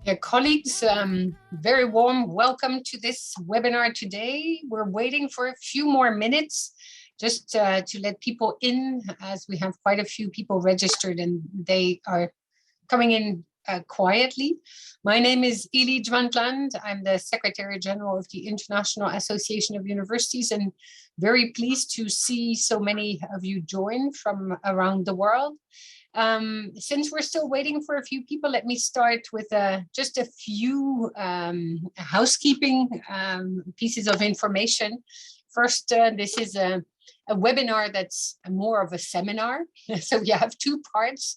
Dear colleagues, very warm welcome to this webinar today. We're waiting for a few more minutes just to let people in, as we have quite a few people registered and they are coming in quietly. My name is Montland. I'm the Secretary General of the International Association of Universities, and very pleased to see so many of you join from around the world. Since we're still waiting for a few people, let me start with just a few housekeeping pieces of information. First, this is a webinar that's more of a seminar. So we have two parts.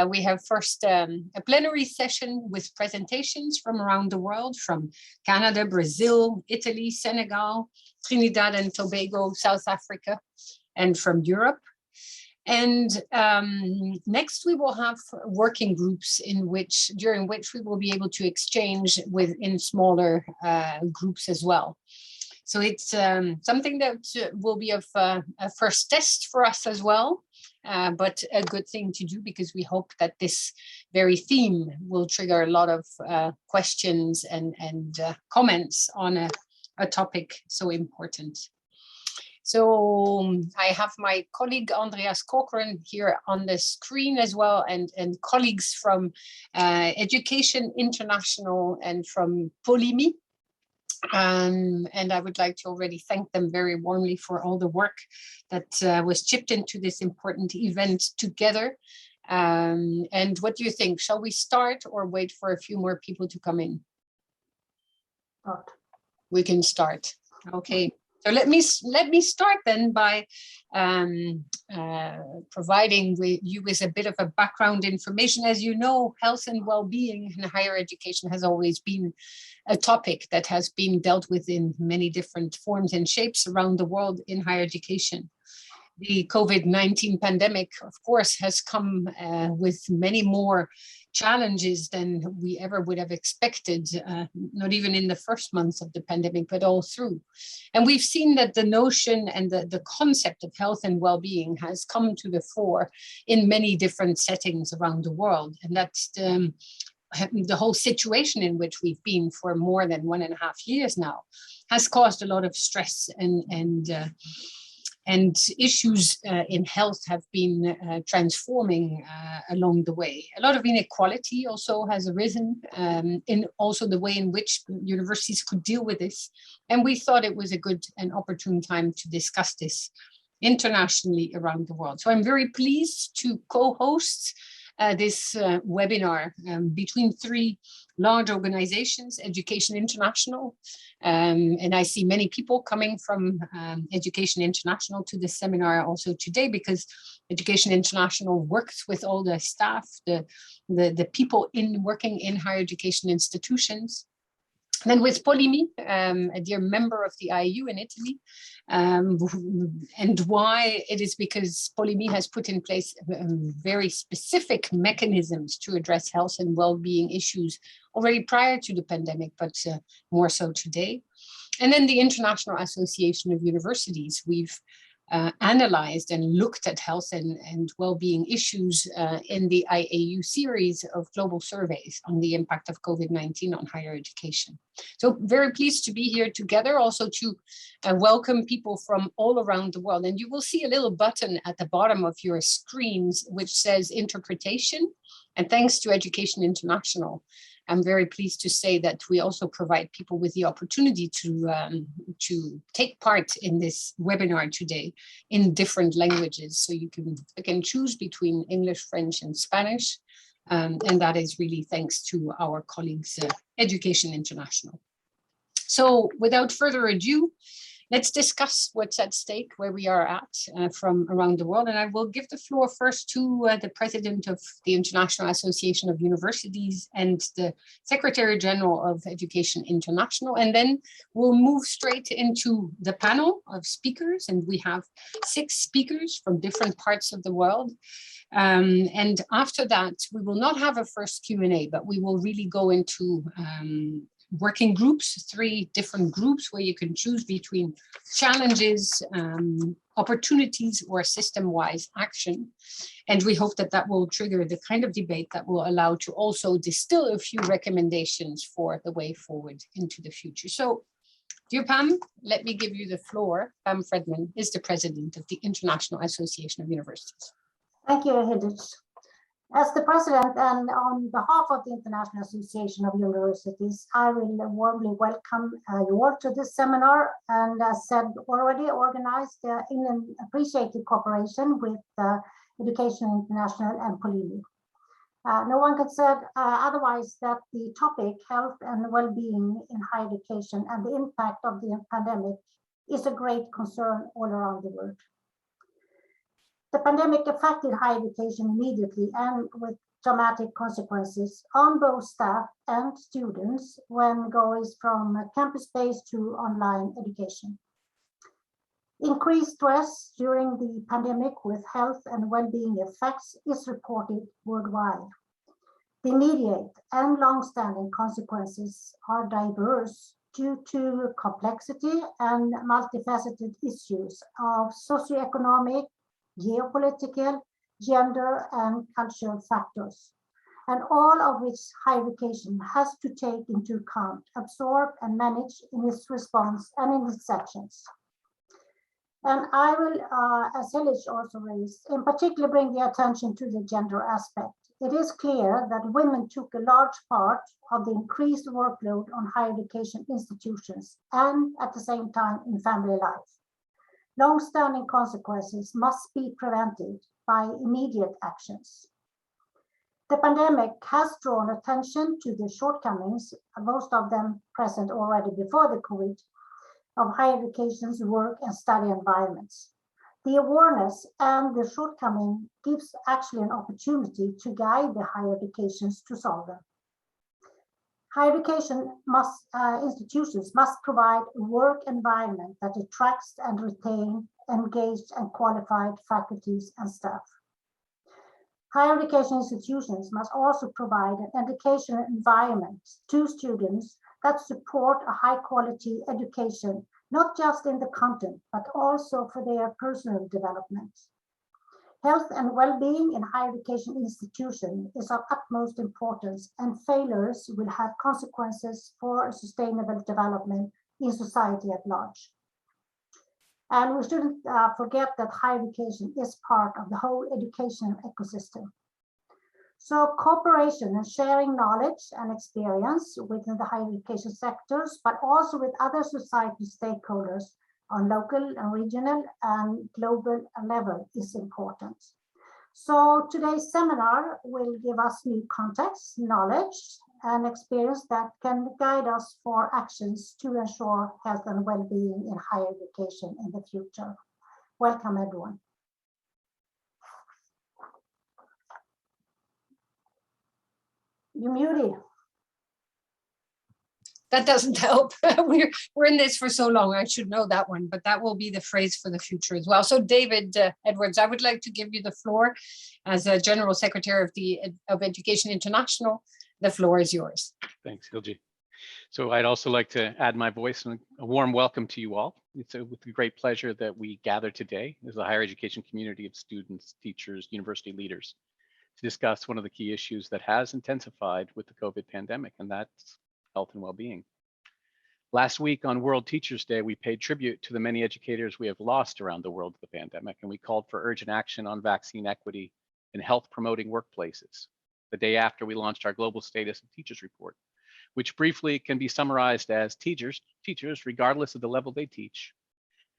We have first a plenary session with presentations from around the world, from Canada, Brazil, Italy, Senegal, Trinidad and Tobago, South Africa, and from Europe. And next we will have working groups during which we will be able to exchange in smaller groups as well. So it's something that will be of a first test for us as well, but a good thing to do because we hope that this very theme will trigger a lot of questions and comments on a topic so important. So I have my colleague Andreas Cochran here on the screen as well, and colleagues from Education International and from POLIMI. And I would like to already thank them very warmly for all the work that was chipped into this important event together. And what do you think? Shall we start or wait for a few more people to come in? Start. We can start. Okay. So let me start then by providing you with a bit of a background information. As you know, health and well-being in higher education has always been a topic that has been dealt with in many different forms and shapes around the world in higher education. The COVID-19 pandemic, of course, has come with many more challenges than we ever would have expected, not even in the first months of the pandemic, but all through. And we've seen that the notion and the concept of health and well-being has come to the fore in many different settings around the world. And that's the whole situation in which we've been for more than 1.5 years now has caused a lot of stress and issues in health have been transforming along the way. A lot of inequality also has arisen in also the way in which universities could deal with this. And we thought it was a good and opportune time to discuss this internationally around the world. So I'm very pleased to co-host this webinar between three large organizations, Education International, and I see many people coming from Education International to this seminar also today, because Education International works with all the staff, the people working in higher education institutions. And then with POLIMI, a dear member of the IAU in Italy, and why it is because POLIMI has put in place very specific mechanisms to address health and well-being issues already prior to the pandemic, but more so today. And then the International Association of Universities, we've analyzed and looked at health and well-being issues in the IAU series of global surveys on the impact of COVID-19 on higher education. So very pleased to be here together, also to welcome people from all around the world. And you will see a little button at the bottom of your screens which says interpretation. And thanks to Education International, I'm very pleased to say that we also provide people with the opportunity to take part in this webinar today in different languages. So you can choose between English, French, and Spanish. And that is really thanks to our colleagues, Education International. So without further ado, let's discuss what's at stake, where we are at from around the world. And I will give the floor first to the president of the International Association of Universities and the Secretary General of Education International. And then we'll move straight into the panel of speakers. And we have 6 speakers from different parts of the world. And after that, we will not have a first Q&A, but we will really go into working groups, 3 different groups where you can choose between challenges, opportunities, or system-wise action. And we hope that that will trigger the kind of debate that will allow to also distill a few recommendations for the way forward into the future. So, dear Pam, let me give you the floor. Pam Fredman is the president of the International Association of Universities. Thank you, Hidde. As the president and on behalf of the International Association of Universities, I will warmly welcome you all to this seminar, and as said, already organized in an appreciated cooperation with Education International and POLIMI. No one can say otherwise that the topic, health and well-being in higher education and the impact of the pandemic, is a great concern all around the world. The pandemic affected higher education immediately and with dramatic consequences on both staff and students when going from campus-based to online education. Increased stress during the pandemic with health and well-being effects is reported worldwide. The immediate and long-standing consequences are diverse due to complexity and multifaceted issues of socioeconomic, geopolitical, gender, and cultural factors, and all of which higher education has to take into account, absorb, and manage in its response and in its actions. And I will, as Hilic also raised, in particular bring the attention to the gender aspect. It is clear that women took a large part of the increased workload on higher education institutions and at the same time in family life. Long-standing consequences must be prevented by immediate actions. The pandemic has drawn attention to the shortcomings, most of them present already before the COVID, of higher education's work and study environments. The awareness and the shortcoming gives actually an opportunity to guide the higher educations to solve them. Higher education institutions must provide a work environment that attracts and retains engaged and qualified faculties and staff. Higher education institutions must also provide an educational environment to students that support a high quality education, not just in the content, but also for their personal development. Health and well-being in higher education institutions is of utmost importance, and failures will have consequences for sustainable development in society at large. And we shouldn't forget that higher education is part of the whole educational ecosystem. So cooperation and sharing knowledge and experience within the higher education sectors, but also with other society stakeholders on local and regional and global level is important. So today's seminar will give us new context, knowledge, and experience that can guide us for actions to ensure health and well-being in higher education in the future. Welcome, everyone. You're muted. That doesn't help. We're in this for so long. I should know that one, but that will be the phrase for the future as well. So David Edwards, I would like to give you the floor as a General Secretary of Education International. The floor is yours. Thanks, Hilji. So I'd also like to add my voice and a warm welcome to you all. It's with a great pleasure that we gather today as a higher education community of students, teachers, university leaders to discuss one of the key issues that has intensified with the COVID pandemic, and that's health and well-being. Last week on World Teachers Day, we paid tribute to the many educators we have lost around the world of the pandemic, and we called for urgent action on vaccine equity in health promoting workplaces. The day after, we launched our Global Status of Teachers report, which briefly can be summarized as teachers, regardless of the level they teach,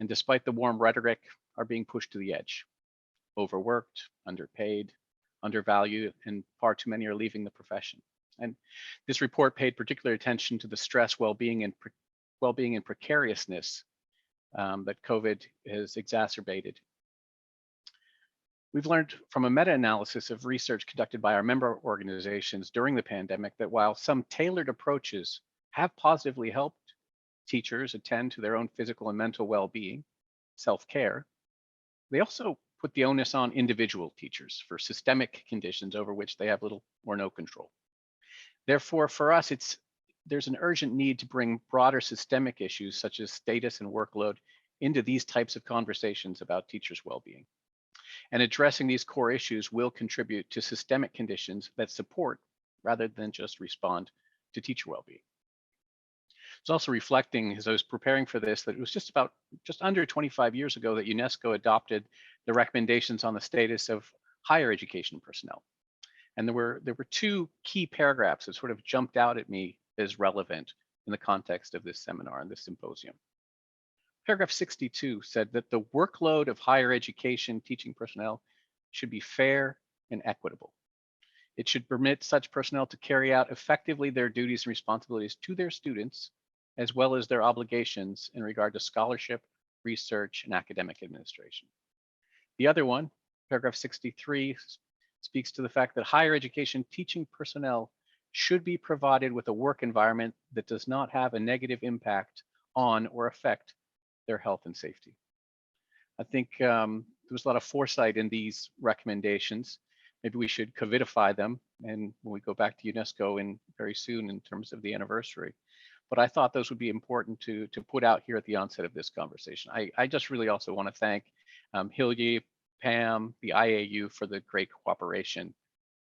and despite the warm rhetoric, are being pushed to the edge. Overworked, underpaid, undervalued, and far too many are leaving the profession. And this report paid particular attention to the stress, well-being, and precariousness that COVID has exacerbated. We've learned from a meta-analysis of research conducted by our member organizations during the pandemic that while some tailored approaches have positively helped teachers attend to their own physical and mental well-being, self-care, they also put the onus on individual teachers for systemic conditions over which they have little or no control. Therefore, for us, it's there's an urgent need to bring broader systemic issues such as status and workload into these types of conversations about teachers' well-being. And addressing these core issues will contribute to systemic conditions that support rather than just respond to teacher well-being. I was also reflecting as I was preparing for this that it was just under 25 years ago that UNESCO adopted the recommendations on the status of higher education personnel. And there were two key paragraphs that sort of jumped out at me as relevant in the context of this seminar and this symposium. Paragraph 62 said that the workload of higher education teaching personnel should be fair and equitable. It should permit such personnel to carry out effectively their duties and responsibilities to their students, as well as their obligations in regard to scholarship, research, and academic administration. The other one, paragraph 63, speaks to the fact that higher education teaching personnel should be provided with a work environment that does not have a negative impact on or affect their health and safety. I think there was a lot of foresight in these recommendations. Maybe we should covidify them, and when we go back to UNESCO very soon in terms of the anniversary. But I thought those would be important to put out here at the onset of this conversation. I just really also want to thank Hilje, Pam, the IAU for the great cooperation.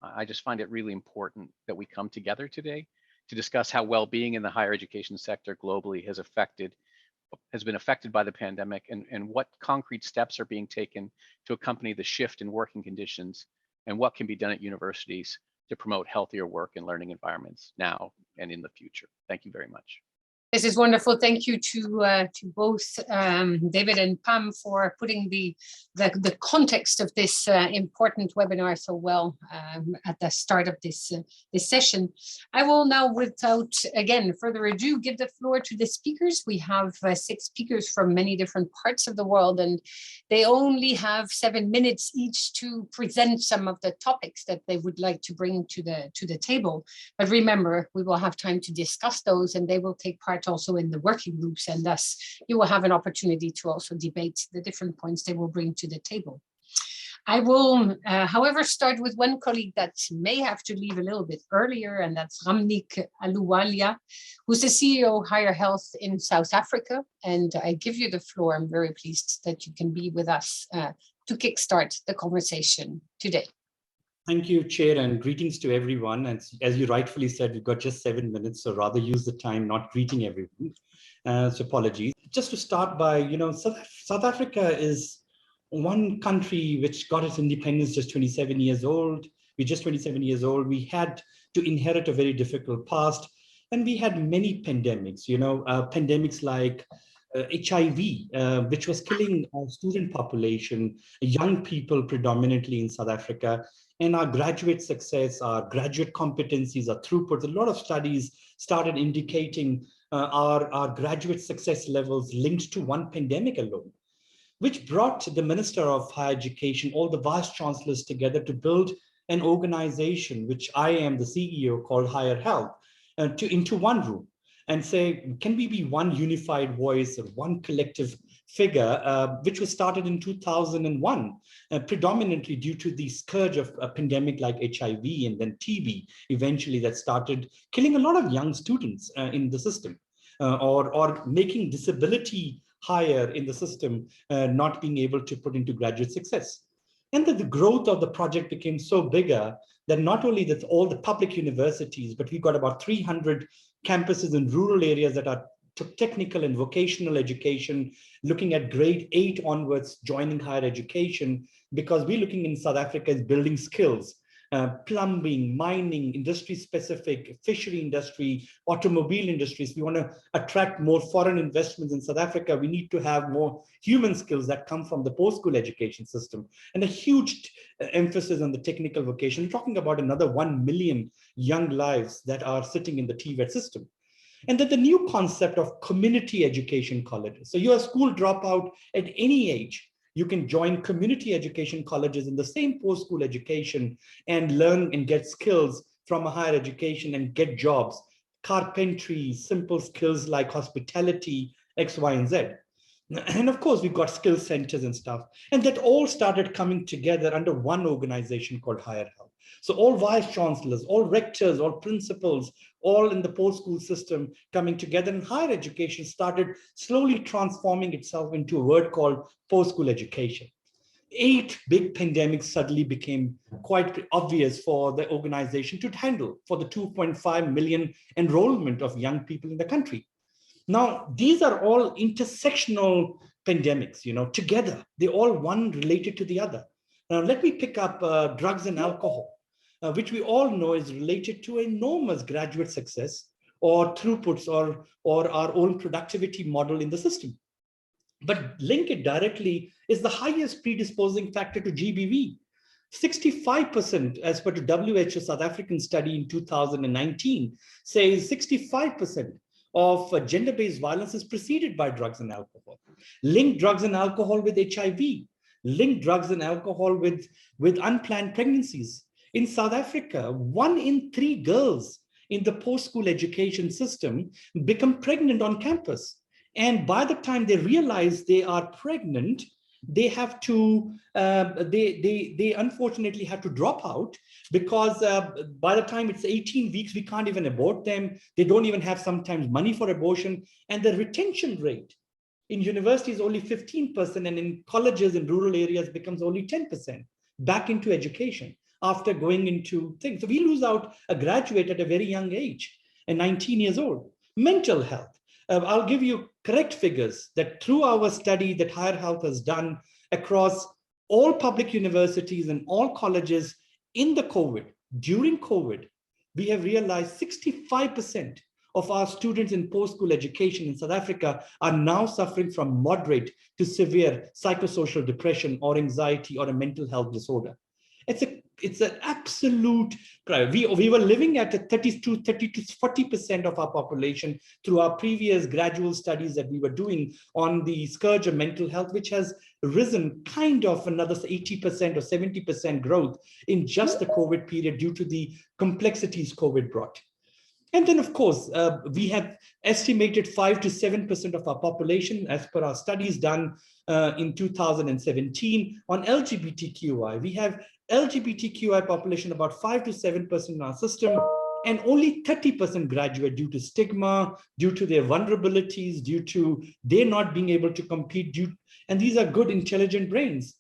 I just find it really important that we come together today to discuss how well-being in the higher education sector globally has been affected by the pandemic, and what concrete steps are being taken to accompany the shift in working conditions, and what can be done at universities to promote healthier work and learning environments now and in the future. Thank you very much. This is wonderful. Thank you to both David and Pam for putting the context of this important webinar so well at the start of this session. I will now, without again further ado, give the floor to the speakers. We have 6 speakers from many different parts of the world, and they only have 7 minutes each to present some of the topics that they would like to bring to the table. But remember, we will have time to discuss those, and they will take part also in the working groups, and thus you will have an opportunity to also debate the different points they will bring to the table. I will, however, start with one colleague that may have to leave a little bit earlier, and that's Ramnik Aluwalia, who's the CEO of Higher Health in South Africa. And I give you the floor. I'm very pleased that you can be with us to kickstart the conversation today. Thank you, Chair, and greetings to everyone. And as you rightfully said, we've got just 7 minutes, so rather use the time not greeting everyone. So apologies. Just to start by, South Africa is one country which got its independence just 27 years old. We're just 27 years old. We had to inherit a very difficult past, and we had many pandemics, pandemics like HIV, which was killing our student population, young people predominantly in South Africa. And our graduate success, our graduate competencies, our throughputs, a lot of studies started indicating our graduate success levels linked to one pandemic alone, which brought the Minister of Higher Education, all the vice chancellors together to build an organization, which I am the CEO, called Higher Health, into one room and say, can we be one unified voice or one collective figure, which was started in 2001, predominantly due to the scourge of a pandemic like HIV and then TB, eventually that started killing a lot of young students in the system, or making disability higher in the system, not being able to put into graduate success. And that the growth of the project became so bigger that not only that all the public universities, but we got about 300 campuses in rural areas that are technical and vocational education, looking at grade 8 onwards, joining higher education, because we're looking in South Africa as building skills, plumbing, mining, industry-specific, fishery industry, automobile industries. We want to attract more foreign investments in South Africa. We need to have more human skills that come from the post-school education system, and a huge emphasis on the technical vocation. We're talking about another 1 million young lives that are sitting in the TVET system. And then the new concept of community education colleges. So you're a school dropout at any age. You can join community education colleges in the same post-school education and learn and get skills from a higher education and get jobs, carpentry, simple skills like hospitality, X, Y, and Z. And of course, we've got skill centers and stuff. And that all started coming together under one organization called Higher Health. So all vice chancellors, all rectors, all principals, all in the post-school system coming together, and higher education started slowly transforming itself into a word called post-school education. 8 big pandemics suddenly became quite obvious for the organization to handle for the 2.5 million enrollment of young people in the country. Now, these are all intersectional pandemics, together. They all one related to the other. Now, let me pick up drugs and alcohol, which we all know is related to enormous graduate success or throughputs or our own productivity model in the system. But link it directly is the highest predisposing factor to GBV. 65%, as per the WHO South African study in 2019, says 65% of gender-based violence is preceded by drugs and alcohol. Link drugs and alcohol with HIV. Link drugs and alcohol with unplanned pregnancies. In South Africa, 1 in 3 girls in the post-school education system become pregnant on campus. And by the time they realize they are pregnant, they have to, they unfortunately have to drop out because by the time it's 18 weeks, we can't even abort them. They don't even have sometimes money for abortion. And the retention rate in universities is only 15%, and in colleges in rural areas becomes only 10% back into education after going into things. So we lose out a graduate at a very young age, and 19 years old. Mental health. I'll give you correct figures that through our study that Higher Health has done across all public universities and all colleges in the COVID, during COVID, we have realized 65% of our students in post-school education in South Africa are now suffering from moderate to severe psychosocial depression or anxiety or a mental health disorder. It's an absolute, we were living at a 30 to 40% of our population through our previous gradual studies that we were doing on the scourge of mental health, which has risen kind of another 80% or 70% growth in just the COVID period due to the complexities COVID brought. And then, of course, we have estimated 5 to 7% of our population, as per our studies done in 2017 on LGBTQI. We have LGBTQI population about 5 to 7% in our system, and only 30% graduate due to stigma, due to their vulnerabilities, due to they not being able to compete. And these are good, intelligent brains.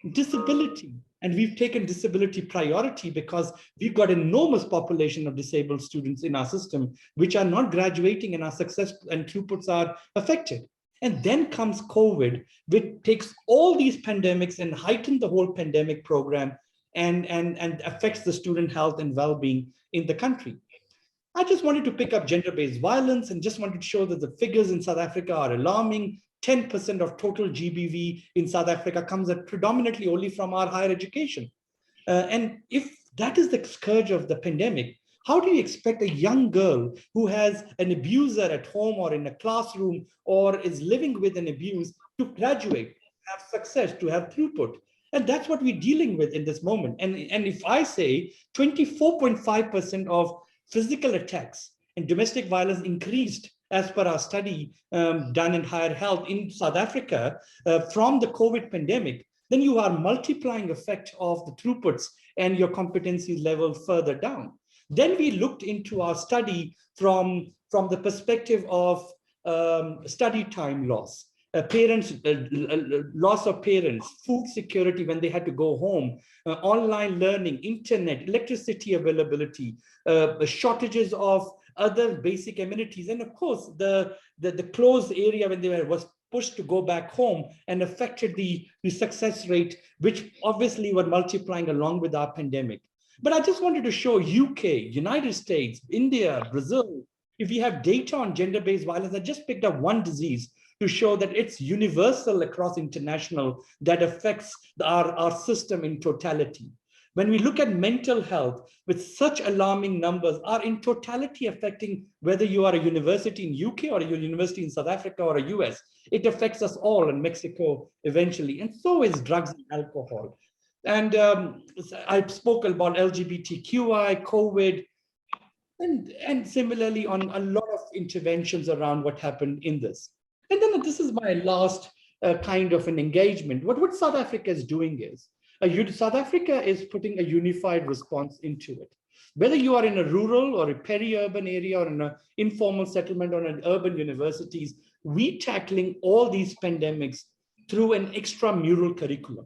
Disability. And we've taken disability priority because we've got an enormous population of disabled students in our system, which are not graduating, and our success and throughputs are affected. And then comes COVID, which takes all these pandemics and heightens the whole pandemic program and affects the student health and well-being in the country. I just wanted to pick up gender-based violence and just wanted to show that the figures in South Africa are alarming. 10% of total GBV in South Africa comes predominantly only from our higher education. And if that is the scourge of the pandemic, how do you expect a young girl who has an abuser at home or in a classroom or is living with an abuse to graduate, to have success, to have throughput? And that's what we're dealing with in this moment. And if I say 24.5% of physical attacks and domestic violence increased as per our study done in Higher Health in South Africa from the COVID pandemic, then you are multiplying effect of the throughputs and your competency level further down. Then we looked into our study from the perspective of study time loss, loss of parents, food security when they had to go home, online learning, internet, electricity availability, shortages of other basic amenities, and of course the closed area when they was pushed to go back home and affected the success rate, which obviously were multiplying along with our pandemic. But I just wanted to show UK, United States, India, Brazil, if we have data on gender-based violence. I just picked up one disease to show that it's universal across international that affects our system in totality. When we look at mental health with such alarming numbers are in totality affecting whether you are a university in UK or a university in South Africa or a US, it affects us all, in Mexico eventually, and so is drugs and alcohol. And I spoke about LGBTQI, COVID, and similarly on a lot of interventions around what happened in this. And then this is my last kind of an engagement. What South Africa is doing is, South Africa is putting a unified response into it. Whether you are in a rural or a peri-urban area or in an informal settlement or an urban universities, we tackling all these pandemics through an extramural curriculum.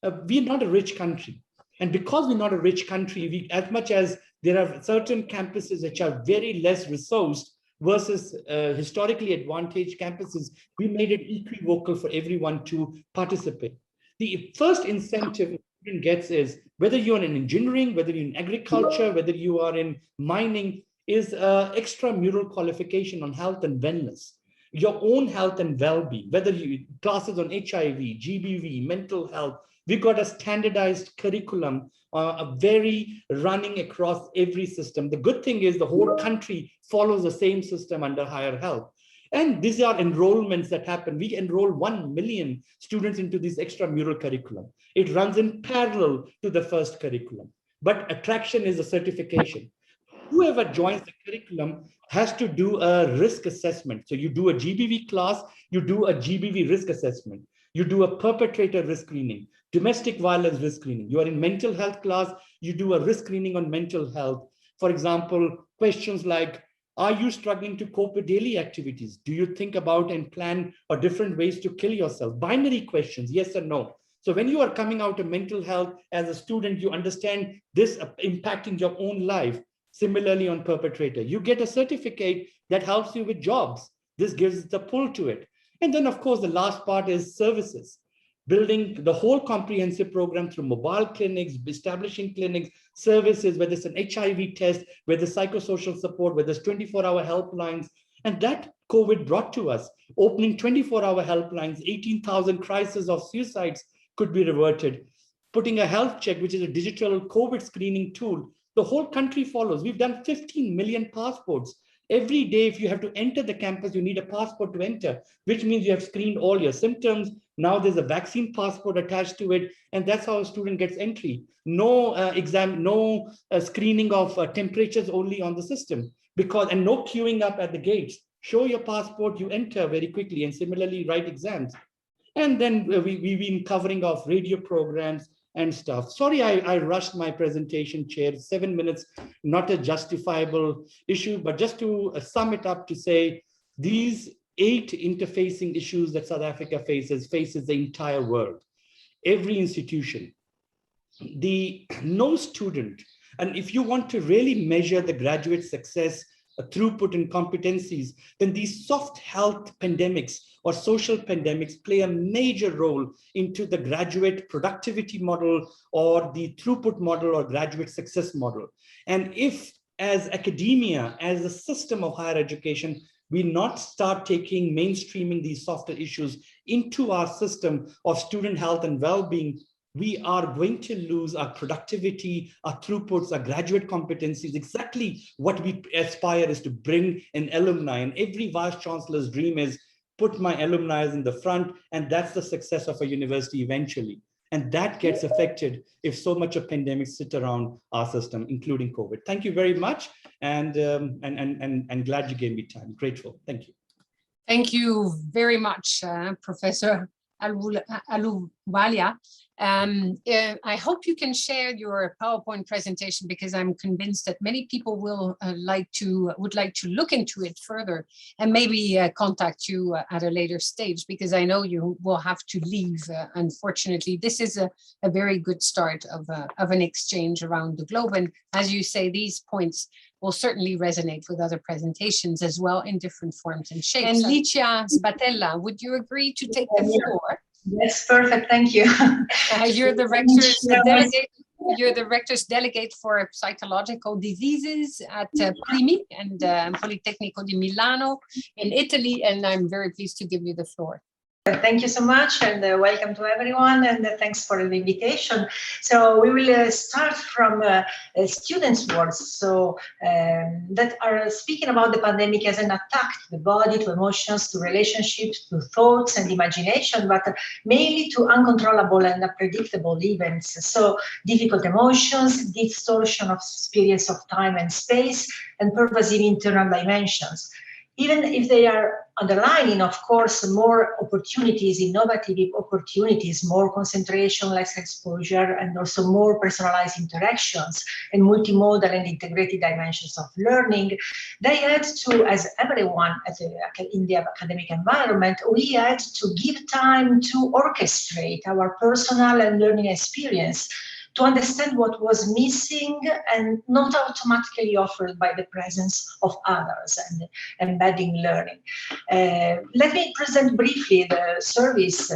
We're not a rich country. And because we're not a rich country, as much as there are certain campuses which are very less resourced versus historically advantaged campuses, we made it equivocal for everyone to participate. The first incentive a student gets is, whether you're in engineering, whether you're in agriculture, whether you are in mining, is extramural qualification on health and wellness, your own health and well-being, whether you classes on HIV, GBV, mental health. We've got a standardized curriculum, a very running across every system. The good thing is the whole country follows the same system under higher health. And these are enrollments that happen. We enroll 1 million students into this extramural curriculum. It runs in parallel to the first curriculum. But attraction is a certification. Whoever joins the curriculum has to do a risk assessment. So you do a GBV class, you do a GBV risk assessment. You do a perpetrator risk screening, domestic violence risk screening. You are in mental health class, you do a risk screening on mental health. For example, questions like, are you struggling to cope with daily activities? Do you think about and plan different ways to kill yourself? Binary questions, yes or no. So when you are coming out of mental health as a student, you understand this impacting your own life. Similarly on perpetrator, you get a certificate that helps you with jobs. This gives the pull to it. And then of course, the last part is services. Building the whole comprehensive program through mobile clinics, establishing clinics, services, whether it's an HIV test, whether psychosocial support, whether it's 24-hour helplines. And that COVID brought to us, opening 24-hour helplines, 18,000 crises of suicides could be reverted, putting a health check, which is a digital COVID screening tool. The whole country follows. We've done 15 million passports. Every day, if you have to enter the campus, you need a passport to enter, which means you have screened all your symptoms. Now there's a vaccine passport attached to it, and that's how a student gets entry. No screening of temperatures only on the system, and no queuing up at the gates. Show your passport, you enter very quickly, and similarly write exams. And then we've been covering off radio programs and stuff. Sorry, I rushed my presentation, Chair. 7 minutes, not a justifiable issue, but just to sum it up to say, these 8 interfacing issues that South Africa faces the entire world, every institution, no student. And if you want to really measure the graduate success, throughput and competencies, then these soft health pandemics or social pandemics play a major role into the graduate productivity model or the throughput model or graduate success model. And if as academia, as a system of higher education, we not start mainstreaming these softer issues into our system of student health and well-being, we are going to lose our productivity, our throughputs, our graduate competencies. Exactly what we aspire is to bring an alumni, and every vice chancellor's dream is put my alumni in the front, and that's the success of a university eventually. And that gets affected if so much of pandemics sit around our system, including COVID. Thank you very much, and glad you gave me time. Grateful. Thank you. Thank you very much, Professor Ahluwalia. I hope you can share your PowerPoint presentation, because I'm convinced that many people would like to look into it further and maybe contact you at a later stage, because I know you will have to leave. Unfortunately, this is a very good start of an exchange around the globe. And as you say, these points will certainly resonate with other presentations as well in different forms and shapes. And Licia Sbatella, would you agree to take the floor? Yes, perfect. Thank you. You're the rector's delegate. You're the rector's delegate for psychological diseases at POLIMI and Polytechnic di Milano in Italy, and I'm very pleased to give you the floor. Thank you so much, and welcome to everyone, and thanks for the invitation. So we will start from students' words, so that are speaking about the pandemic as an attack to the body, to emotions, to relationships, to thoughts and imagination, but mainly to uncontrollable and unpredictable events. So difficult emotions, distortion of experience of time and space, and pervasive internal dimensions. even if they are underlining, of course, more opportunities, innovative opportunities, more concentration, less exposure, and also more personalized interactions and multimodal and integrated dimensions of learning. They had to, as everyone in the academic environment, we had to give time to orchestrate our personal and learning experience, to understand what was missing and not automatically offered by the presence of others and embedding learning. Let me present briefly the service.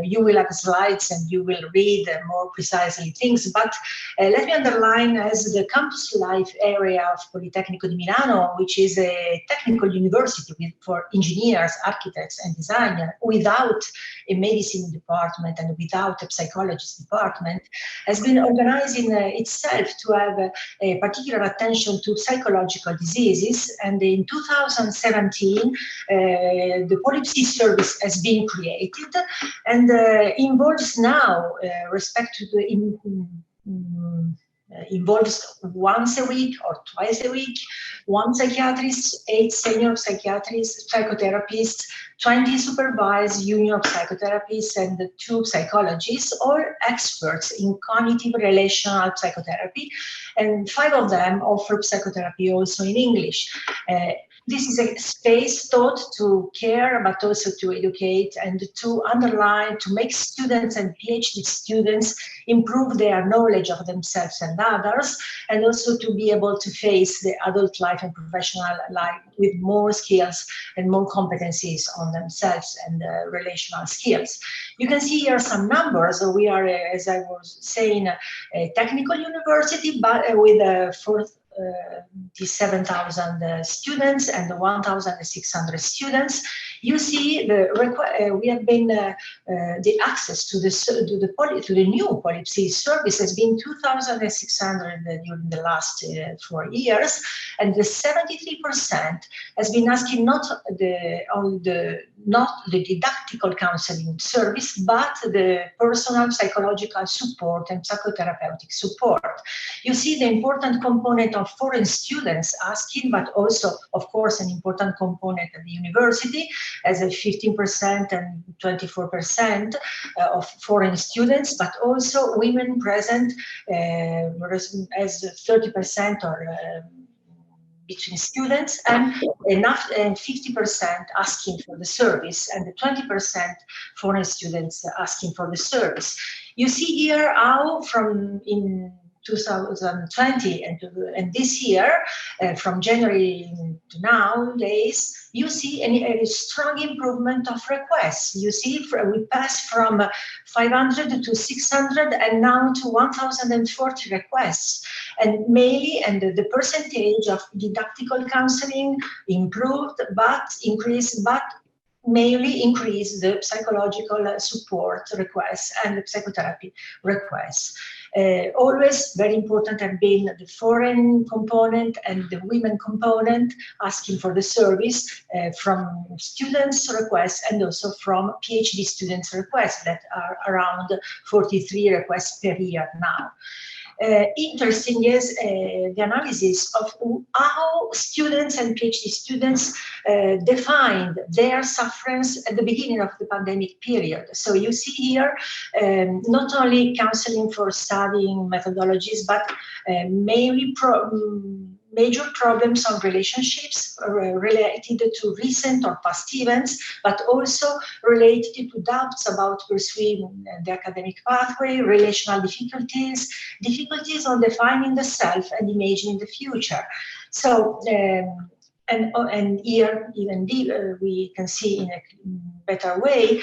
You will have slides and you will read more precisely things, but let me underline as the campus life area of Polytechnic University of Milan, which is a technical university for engineers, architects, and designers, without a medicine department and without a psychologist department, has been organizing itself to have a particular attention to psychological diseases. And in 2017, the POLIMI service has been created and involves now, involves once a week or twice a week, 1 psychiatrist, 8 senior psychiatrists, psychotherapists, 20 supervised junior psychotherapists, and 2 psychologists, all experts in cognitive relational psychotherapy, and 5 of them offer psychotherapy also in English. This is a space taught to care, but also to educate and to underline, to make students and PhD students improve their knowledge of themselves and others, and also to be able to face the adult life and professional life with more skills and more competencies on themselves and relational skills. You can see here some numbers. So we are, as I was saying, a technical university, but with 47,000 students and 1,600 students. You see, we have been the access to the new POLIPSI service has been 2,600 during the last 4 years, and the 73% has been asking not the didactical counseling service, but the personal psychological support and psychotherapeutic support. You see the important component of foreign students asking, but also, of course, an important component at the university, as a 15% and 24% of foreign students, but also women present as 30% or between students, and enough and 50% asking for the service, and the 20% foreign students asking for the service. You see here how from in 2020 and this year, from January to nowadays, you see a strong improvement of requests. You see, we passed from 500 to 600 and now to 1,040 requests. And mainly, and the percentage of didactical counseling improved, but increased, but mainly increase the psychological support requests and the psychotherapy requests. Always very important have been the foreign component and the women component asking for the service from students' requests and also from PhD students' requests that are around 43 requests per year now. Interesting is the analysis of how students and PhD students defined their sufferance at the beginning of the pandemic period. So you see here not only counseling for studying methodologies, but mainly major problems on relationships related to recent or past events, but also related to doubts about pursuing the academic pathway, relational difficulties, difficulties on defining the self and imagining the future. So, and here even we can see in a better way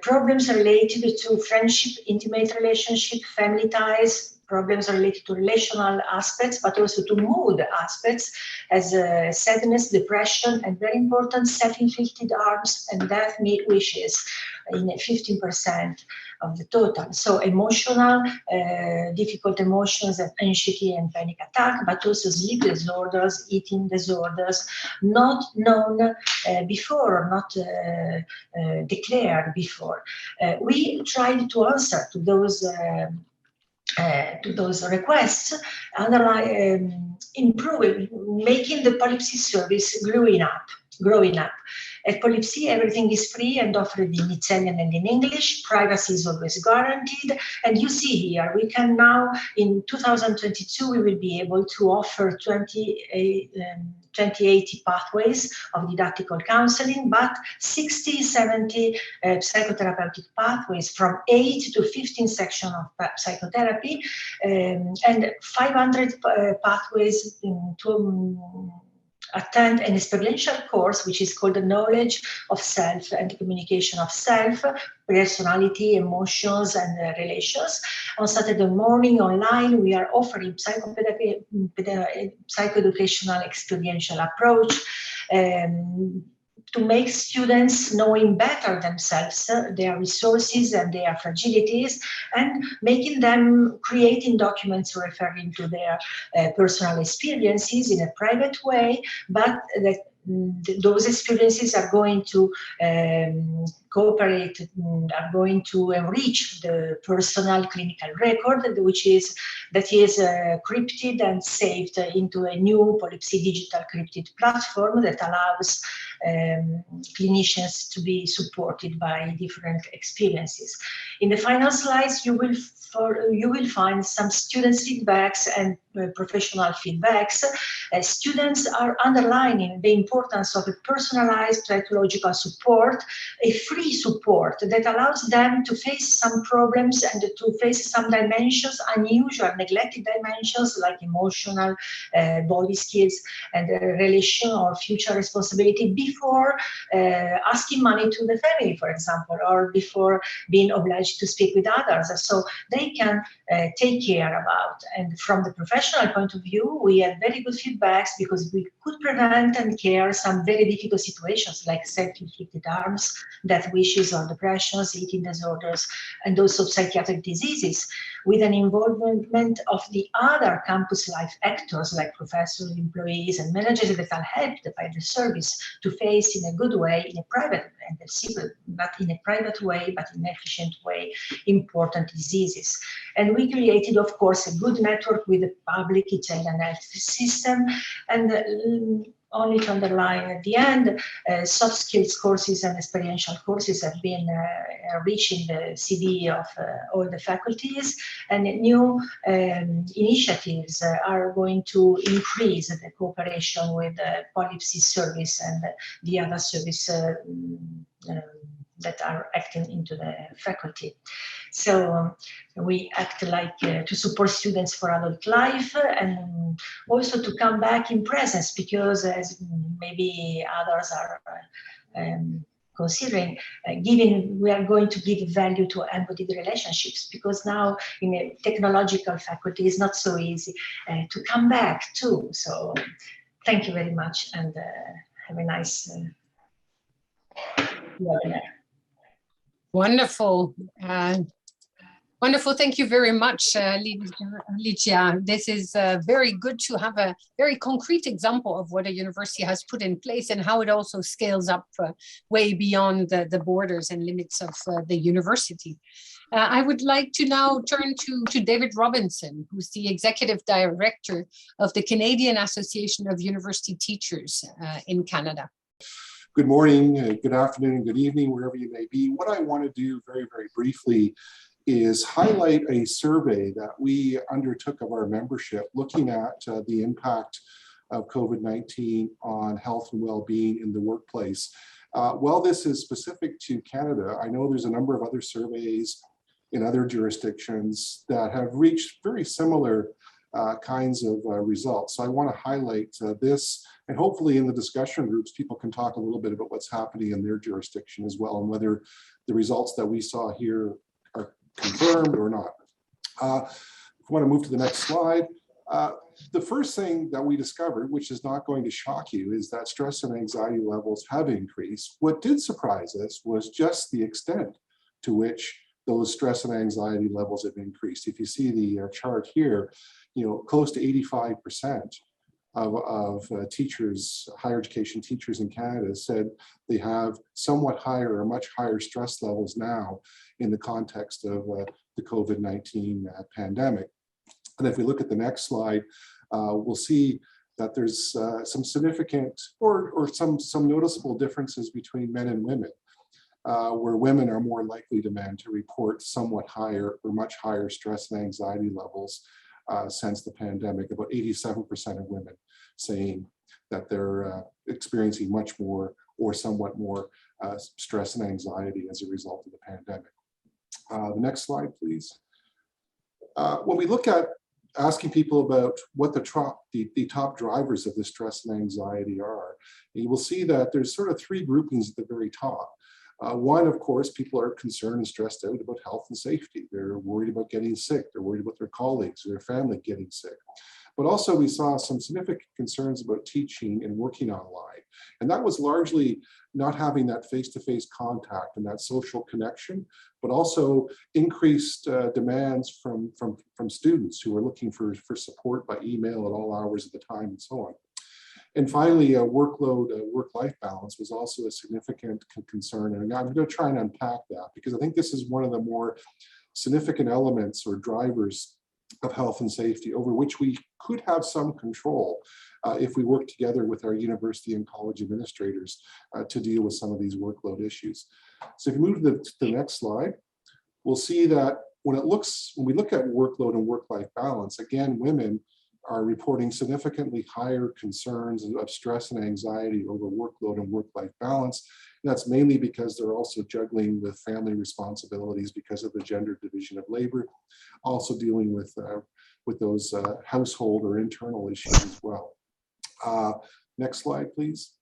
problems related to friendship, intimate relationship, family ties, problems related to relational aspects, but also to mood aspects as sadness, depression, and very important, self-inflicted harms and death wishes in 15% of the total. So emotional, difficult emotions, and anxiety and panic attack, but also sleep disorders, eating disorders, not known before, not declared before. We tried to answer to those requests, improving, making the POLIPSI service growing up. growing up. At POLIPSI, everything is free and offered in Italian and in English. Privacy is always guaranteed. And you see here, we can now, in 2022, we will be able to offer 2080 pathways of didactical counseling, but 60, 70 psychotherapeutic pathways from 8 to 15 sections of psychotherapy, and 500 pathways to attend an experiential course, which is called the Knowledge of Self and Communication of Self, Personality, Emotions, and Relations. On Saturday morning online, we are offering psychoeducational experiential approach to make students knowing better themselves, their resources and their fragilities, and making them creating documents referring to their personal experiences in a private way, but that those experiences are going to cooperate, are going to enrich the personal clinical record, that is crypted and saved into a new POLIPSI digital crypted platform that allows clinicians to be supported by different experiences. In the final slides, you will find some students' feedbacks and professional feedbacks. Students are underlining the importance of a personalized psychological support, a free support that allows them to face some problems and to face some dimensions, unusual, neglected dimensions like emotional, body skills, and relation or future responsibility before asking money to the family, for example, or before being obliged to speak with others. So they can take care about. And from the professional point of view, we had very good feedbacks because we could prevent and care some very difficult situations like self-inflicted harms, death wishes or depressions, eating disorders, and also psychiatric diseases, with an involvement of the other campus life actors like professors, employees, and managers that are helped by the service to face in a good way, in a private and a civil, not in a private way, but in an efficient way, important diseases. And we created, of course, a good network with the public Italian health system, and only to underline at the end, soft skills courses and experiential courses have been reaching the CV of all the faculties, and new initiatives are going to increase the cooperation with the POLIPSI service and the other service that are acting into the faculty. So we act like to support students for adult life, and also to come back in presence, because as maybe others are considering, we are going to give value to embodied relationships, because now in a technological faculty it's not so easy to come back too. So thank you very much, and have a nice webinar. Wonderful. Wonderful. Thank you very much, Licia. This is very good to have a very concrete example of what a university has put in place and how it also scales up way beyond the borders and limits of the university. I would like to now turn to David Robinson, who's the Executive Director of the Canadian Association of University Teachers in Canada. Good morning, good afternoon, good evening, wherever you may be. What I want to do very, very briefly is highlight a survey that we undertook of our membership looking at the impact of COVID-19 on health and well-being in the workplace. While this is specific to Canada, I know there's a number of other surveys in other jurisdictions that have reached very similar kinds of results. So I want to highlight this, and hopefully in the discussion groups, people can talk a little bit about what's happening in their jurisdiction as well, and whether the results that we saw here are confirmed or not. If we want to move to the next slide, the first thing that we discovered, which is not going to shock you, is that stress and anxiety levels have increased. What did surprise us was just the extent to which those stress and anxiety levels have increased. If you see the chart here, close to 85% of teachers, higher education teachers in Canada said they have somewhat higher or much higher stress levels now in the context of the COVID-19 pandemic. And if we look at the next slide, we'll see that there's some significant or some noticeable differences between men and women, where women are more likely to report somewhat higher or much higher stress and anxiety levels since the pandemic. About 87% of women saying that they're experiencing much more or somewhat more stress and anxiety as a result of the pandemic. The next slide, please. When we look at asking people about what the top drivers of the stress and anxiety are, you will see that there's sort of three groupings at the very top. One, of course, people are concerned and stressed out about health and safety. They're worried about getting sick. They're worried about their colleagues or their family getting sick. But also we saw some significant concerns about teaching and working online. And that was largely not having that face-to-face contact and that social connection, but also increased demands from students who are looking for support by email at all hours of the time and so on. And finally, workload, work-life balance was also a significant concern. And I'm going to try and unpack that because I think this is one of the more significant elements or drivers of health and safety over which we could have some control if we work together with our university and college administrators to deal with some of these workload issues. So if you move to the next slide, we'll see that when we look at workload and work-life balance, again, women are reporting significantly higher concerns of stress and anxiety over workload and work-life balance. And that's mainly because they're also juggling with family responsibilities because of the gender division of labor, also dealing with those household or internal issues as well. Next slide, please.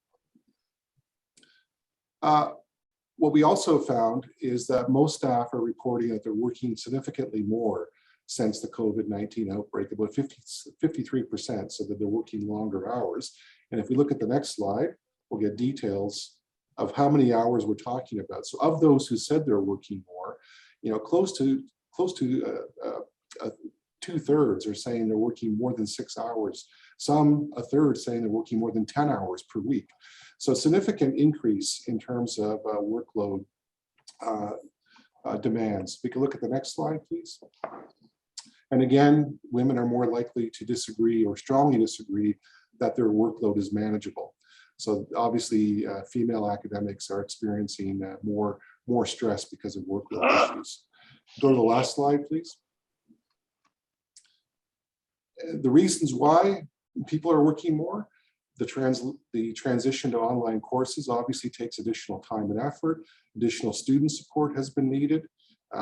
What we also found is that most staff are reporting that they're working significantly more since the COVID-19 outbreak, about 53%, so that they're working longer hours. And if we look at the next slide, we'll get details of how many hours we're talking about. So of those who said they're working more, close to 2/3 are saying they're working more than 6 hours. Some, a third, saying they're working more than 10 hours per week. So a significant increase in terms of workload demands. We can look at the next slide, please. And again, women are more likely to disagree or strongly disagree that their workload is manageable. So obviously, female academics are experiencing more stress because of workload issues. Go to the last slide, please. The reasons why people are working more, the transition to online courses obviously takes additional time and effort. Additional student support has been needed.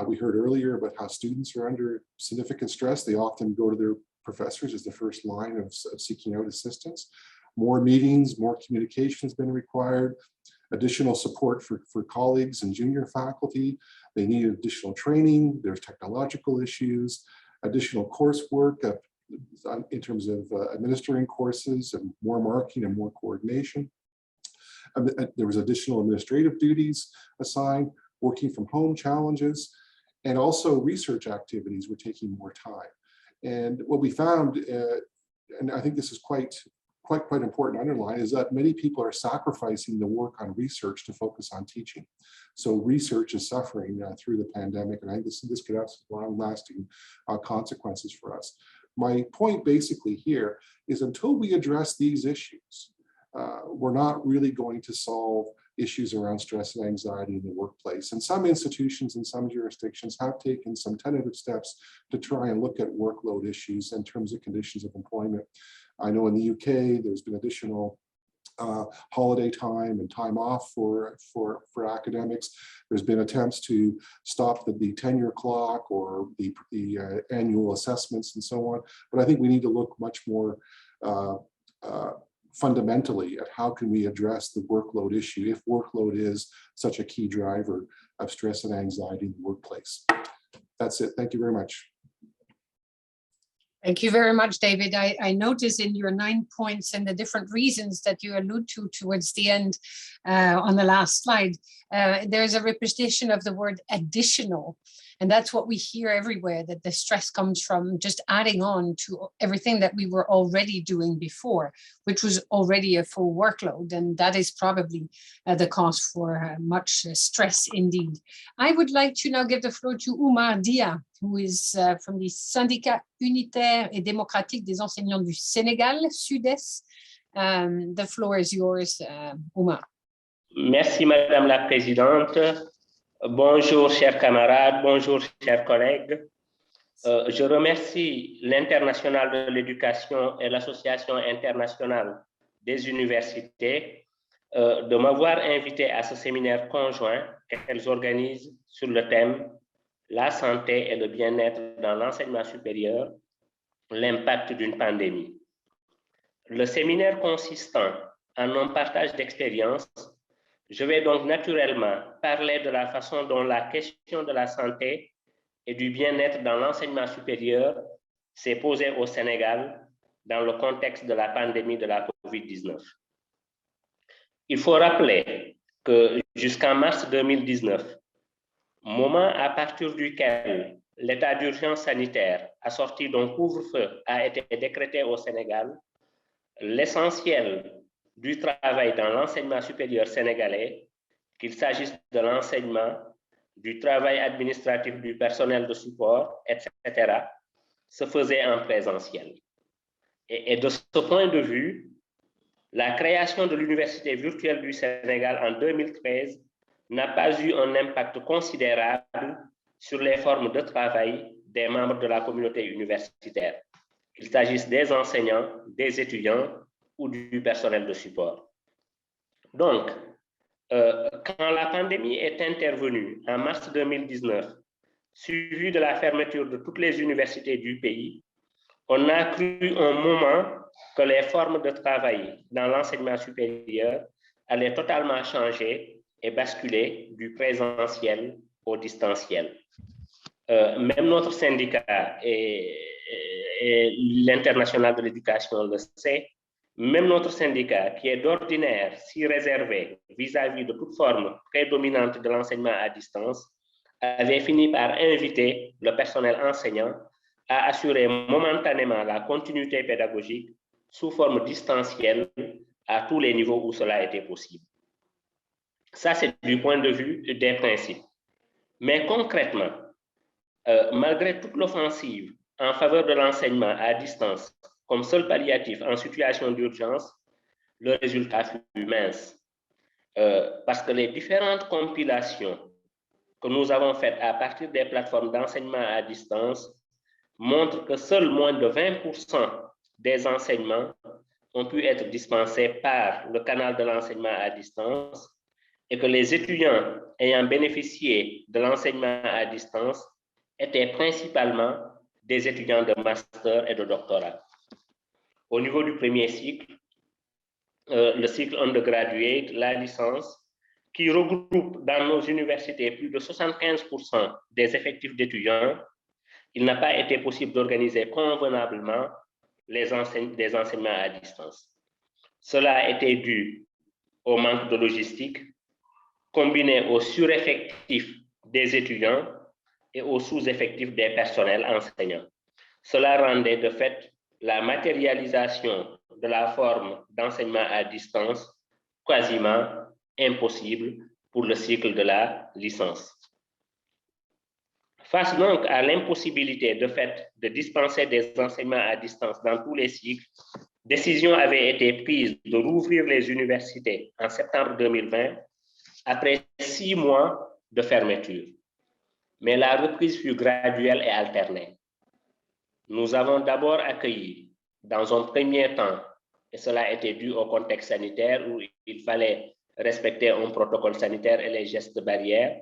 We heard earlier about how students are under significant stress. They often go to their professors as the first line of seeking out assistance. More meetings, more communication has been required. Additional support for colleagues and junior faculty. They need additional training. There's technological issues, additional coursework in terms of administering courses and more marking and more coordination. There was additional administrative duties assigned, working from home challenges, and also research activities were taking more time. And what we found, and I think this is quite important to underline, is that many people are sacrificing the work on research to focus on teaching. So research is suffering through the pandemic, and I think this could have long-lasting consequences for us. My point basically here is until we address these issues, we're not really going to solve issues around stress and anxiety in the workplace. And some institutions and some jurisdictions have taken some tentative steps to try and look at workload issues in terms of conditions of employment. I know in the UK, there's been additional holiday time and time off for academics. There's been attempts to stop the tenure clock or the annual assessments and so on. But I think we need to look much more fundamentally at how can we address the workload issue if workload is such a key driver of stress and anxiety in the workplace. That's it. Thank you very much. Thank you very much, David. I notice in your 9 points and the different reasons that you allude to towards the end on the last slide, there's a repetition of the word additional. And that's what we hear everywhere, that the stress comes from just adding on to everything that we were already doing before, which was already a full workload. And that is probably the cause for much stress indeed. I would like to now give the floor to Oumar Dia, who is from the Syndicat Unitaire et Démocratique des Enseignants du Sénégal, Sud-Est. The floor is yours, Oumar. Merci, Madame la Présidente. Bonjour, chers camarades, bonjour, chers collègues. Je remercie l'International de l'éducation et l'Association internationale des universités de m'avoir invité à ce séminaire conjoint qu'elles organisent sur le thème « La santé et le bien-être dans l'enseignement supérieur, l'impact d'une pandémie ». Le séminaire consistant en un partage d'expériences, je vais donc naturellement parler de la façon dont la question de la santé et du bien-être dans l'enseignement supérieur s'est posée au Sénégal dans le contexte de la pandémie de la COVID-19. Il faut rappeler que jusqu'en mars 2019, moment à partir duquel l'état d'urgence sanitaire assorti d'un couvre-feu a été décrété au Sénégal, l'essentiel du travail dans l'enseignement supérieur sénégalais, qu'il s'agisse de l'enseignement, du travail administratif du personnel de support, etc., se faisait en présentiel. Et de ce point de vue, la création de l'Université virtuelle du Sénégal en 2013 n'a pas eu un impact considérable sur les formes de travail des membres de la communauté universitaire, qu'il s'agisse des enseignants, des étudiants ou du personnel de support. Donc, quand la pandémie est intervenue en mars 2019, suivie de la fermeture de toutes les universités du pays, on a cru un moment que les formes de travail dans l'enseignement supérieur allaient totalement changer et basculer du présentiel au distanciel. Même notre syndicat et l'International de l'éducation le sait, même notre syndicat, qui est d'ordinaire si réservé vis-à-vis de toute forme prédominante de l'enseignement à distance, avait fini par inviter le personnel enseignant à assurer momentanément la continuité pédagogique sous forme distancielle à tous les niveaux où cela était possible. Ça, c'est du point de vue des principes. Mais concrètement, malgré toute l'offensive en faveur de l'enseignement à distance comme seul palliatif en situation d'urgence, le résultat fut mince. Parce que les différentes compilations que nous avons faites à partir des plateformes d'enseignement à distance montrent que seuls moins de 20% des enseignements ont pu être dispensés par le canal de l'enseignement à distance et que les étudiants ayant bénéficié de l'enseignement à distance étaient principalement des étudiants de master et de doctorat. Au niveau du premier cycle, le cycle undergraduate, la licence, qui regroupe dans nos universités plus de 75% des effectifs d'étudiants, il n'a pas été possible d'organiser convenablement des enseignements à distance. Cela a été dû au manque de logistique, combiné au sureffectif des étudiants et au sous-effectif des personnels enseignants. Cela rendait de fait la matérialisation de la forme d'enseignement à distance quasiment impossible pour le cycle de la licence. Face donc à l'impossibilité de fait de dispenser des enseignements à distance dans tous les cycles, décision avait été prise de rouvrir les universités en septembre 2020 après 6 mois de fermeture. Mais la reprise fut graduelle et alternée. Nous avons d'abord accueilli, dans un premier temps, et cela a été dû au contexte sanitaire où il fallait respecter un protocole sanitaire et les gestes barrières,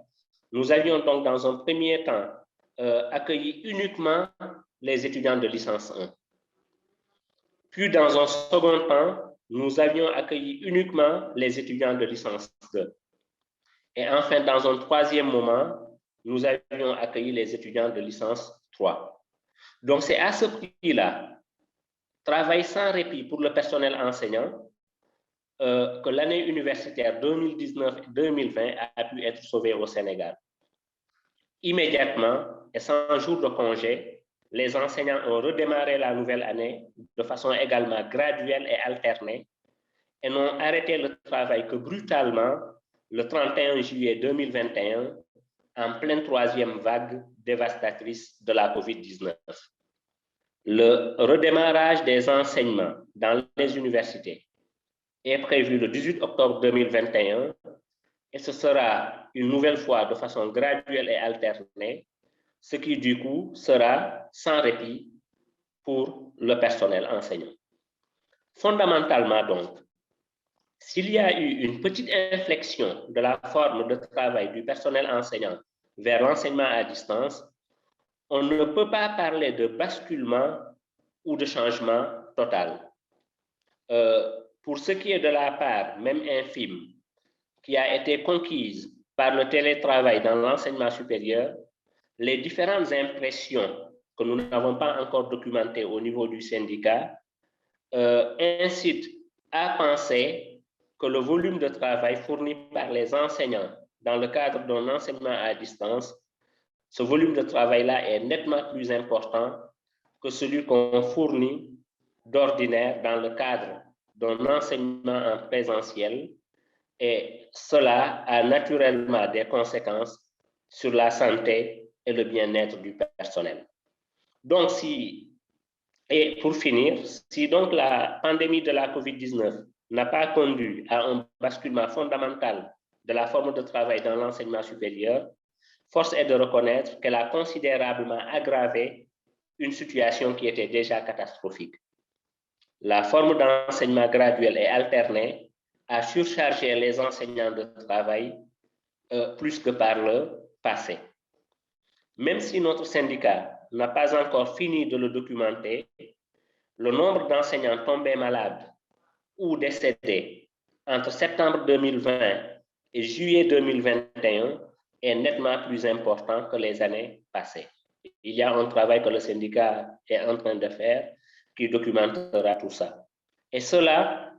nous avions donc dans un premier temps accueilli uniquement les étudiants de licence 1. Puis dans un second temps, nous avions accueilli uniquement les étudiants de licence 2. Et enfin, dans un troisième moment, nous avions accueilli les étudiants de licence 3. Donc, c'est à ce prix-là, travail sans répit pour le personnel enseignant, que l'année universitaire 2019-2020 a pu être sauvée au Sénégal. Immédiatement et sans jour de congé, les enseignants ont redémarré la nouvelle année de façon également graduelle et alternée et n'ont arrêté le travail que brutalement le 31 juillet 2021 en pleine troisième vague dévastatrice de la COVID-19. Le redémarrage des enseignements dans les universités est prévu le 18 octobre 2021 et ce sera une nouvelle fois de façon graduelle et alternée, ce qui du coup sera sans répit pour le personnel enseignant. Fondamentalement donc, s'il y a eu une petite inflexion de la forme de travail du personnel enseignant vers l'enseignement à distance, on ne peut pas parler de basculement ou de changement total. Pour ce qui est de la part, même infime, qui a été conquise par le télétravail dans l'enseignement supérieur, les différentes impressions que nous n'avons pas encore documentées au niveau du syndicat incitent à penser que le volume de travail fourni par les enseignants dans le cadre d'un enseignement à distance, ce volume de travail-là est nettement plus important que celui qu'on fournit d'ordinaire dans le cadre d'un enseignement en présentiel, et cela a naturellement des conséquences sur la santé et le bien-être du personnel. Donc, et pour finir, si donc la pandémie de la COVID-19 n'a pas conduit à un basculement fondamental de la forme de travail dans l'enseignement supérieur, force est de reconnaître qu'elle a considérablement aggravé une situation qui était déjà catastrophique. La forme d'enseignement graduel et alterné a surchargé les enseignants de travail plus que par le passé. Même si notre syndicat n'a pas encore fini de le documenter, le nombre d'enseignants tombés malades ou décédés entre septembre 2020 et juillet 2021 est nettement plus important que les années passées. Il y a un travail que le syndicat est en train de faire qui documentera tout ça. Et cela,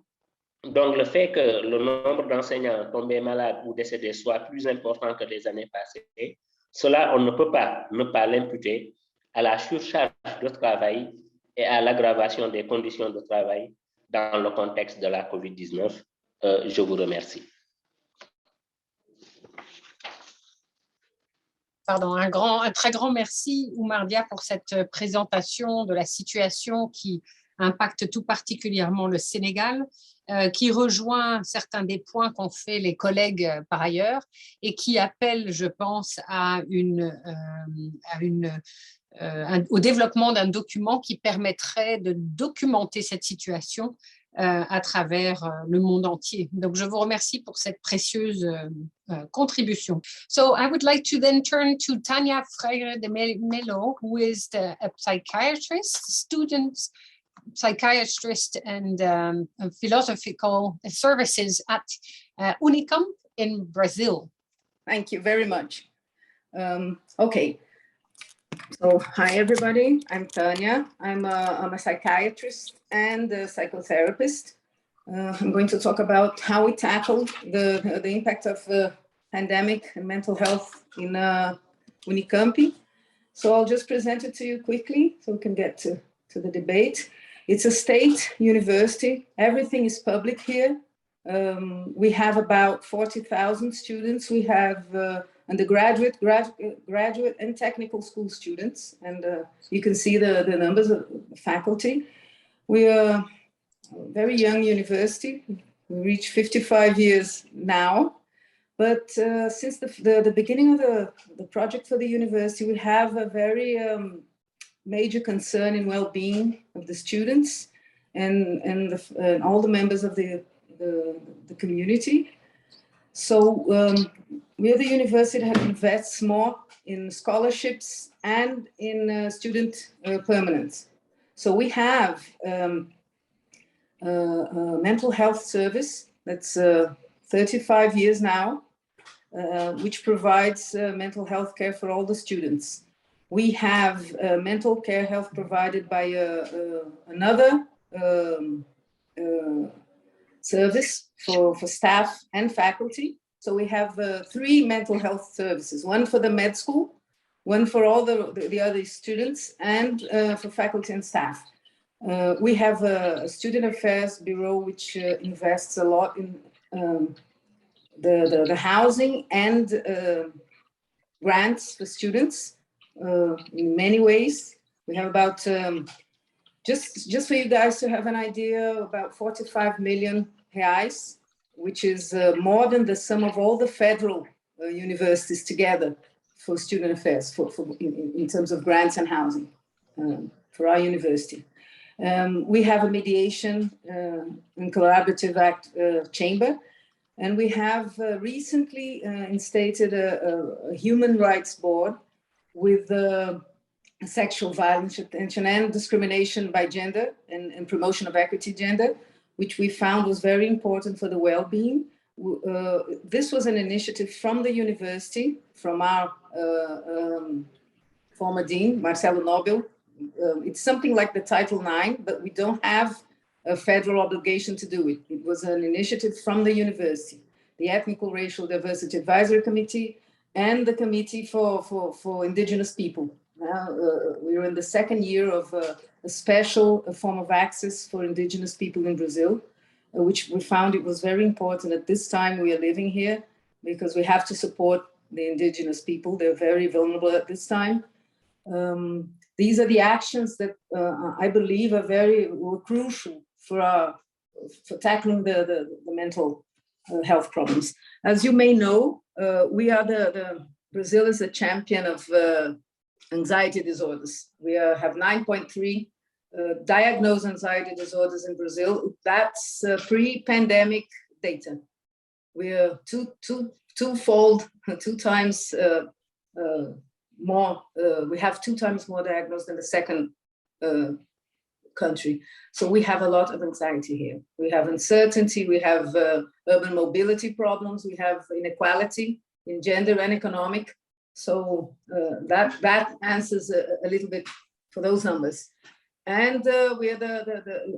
donc le fait que le nombre d'enseignants tombés malades ou décédés soit plus important que les années passées, cela, on ne peut pas ne pas l'imputer à la surcharge de travail et à l'aggravation des conditions de travail dans le contexte de la COVID-19. Je vous remercie. Pardon, un très grand merci, Oumardia, pour cette présentation de la situation qui impacte tout particulièrement le Sénégal, qui rejoint certains des points qu'ont fait les collègues par ailleurs et qui appelle, je pense, au développement d'un document qui permettrait de documenter cette situation à travers le monde entier. Donc, je vous remercie pour cette précieuse contribution. So, I would like to then turn to Tania Freire de Melo, who is a psychiatrist, psychiatrist and philosophical services at Unicamp in Brazil. Thank you very much. Okay. So, hi everybody, I'm Tania. I'm a psychiatrist and a psychotherapist. I'm going to talk about how we tackle the impact of the pandemic and mental health in Unicamp. So I'll just present it to you quickly so we can get to the debate. It's a state university. Everything is public here. We have about 40,000 students. We have undergraduate, graduate, and technical school students. And you can see the numbers of the faculty. We are a very young university. We reach 55 years now. But since the beginning of the project for the university, we have a very major concern in well-being of the students and all the members of the community. So we are the university that invests more in scholarships and in student permanence. So we have a mental health service that's 35 years now, which provides mental health care for all the students. We have mental care health provided by another service for staff and faculty. So we have 3 mental health services, one for the med school, one for all the other students and for faculty and staff. We have a student affairs bureau which invests a lot in the housing and grants for students in many ways. We have about, just for you guys to have an idea, about 45 million reais, which is more than the sum of all the federal universities together for student affairs, in terms of grants and housing for our university. We have a mediation and collaborative act chamber, and we have recently instated a human rights board with sexual violence, attention, and discrimination by gender and promotion of equity gender, which we found was very important for the well-being. This was an initiative from the university, from our former dean, Marcelo Nobel. It's something like the Title IX, but we don't have a federal obligation to do it. It was an initiative from the university, the Ethnical Racial Diversity Advisory Committee, and the Committee for Indigenous People. We are in the second year of a special form of access for Indigenous people in Brazil, which we found it was very important at this time we are living here, because we have to support the Indigenous people. They're very vulnerable at this time. These are the actions that I believe were crucial for tackling the mental health problems. As you may know, we are Brazil is a champion of anxiety disorders. We have 9.3 diagnosed anxiety disorders in Brazil. That's pre-pandemic data. We are twofold, two times more. We have 2 times more diagnosed than the second country. So we have a lot of anxiety here. We have uncertainty. We have urban mobility problems. We have inequality in gender and economic. So that answers a little bit for those numbers. And we are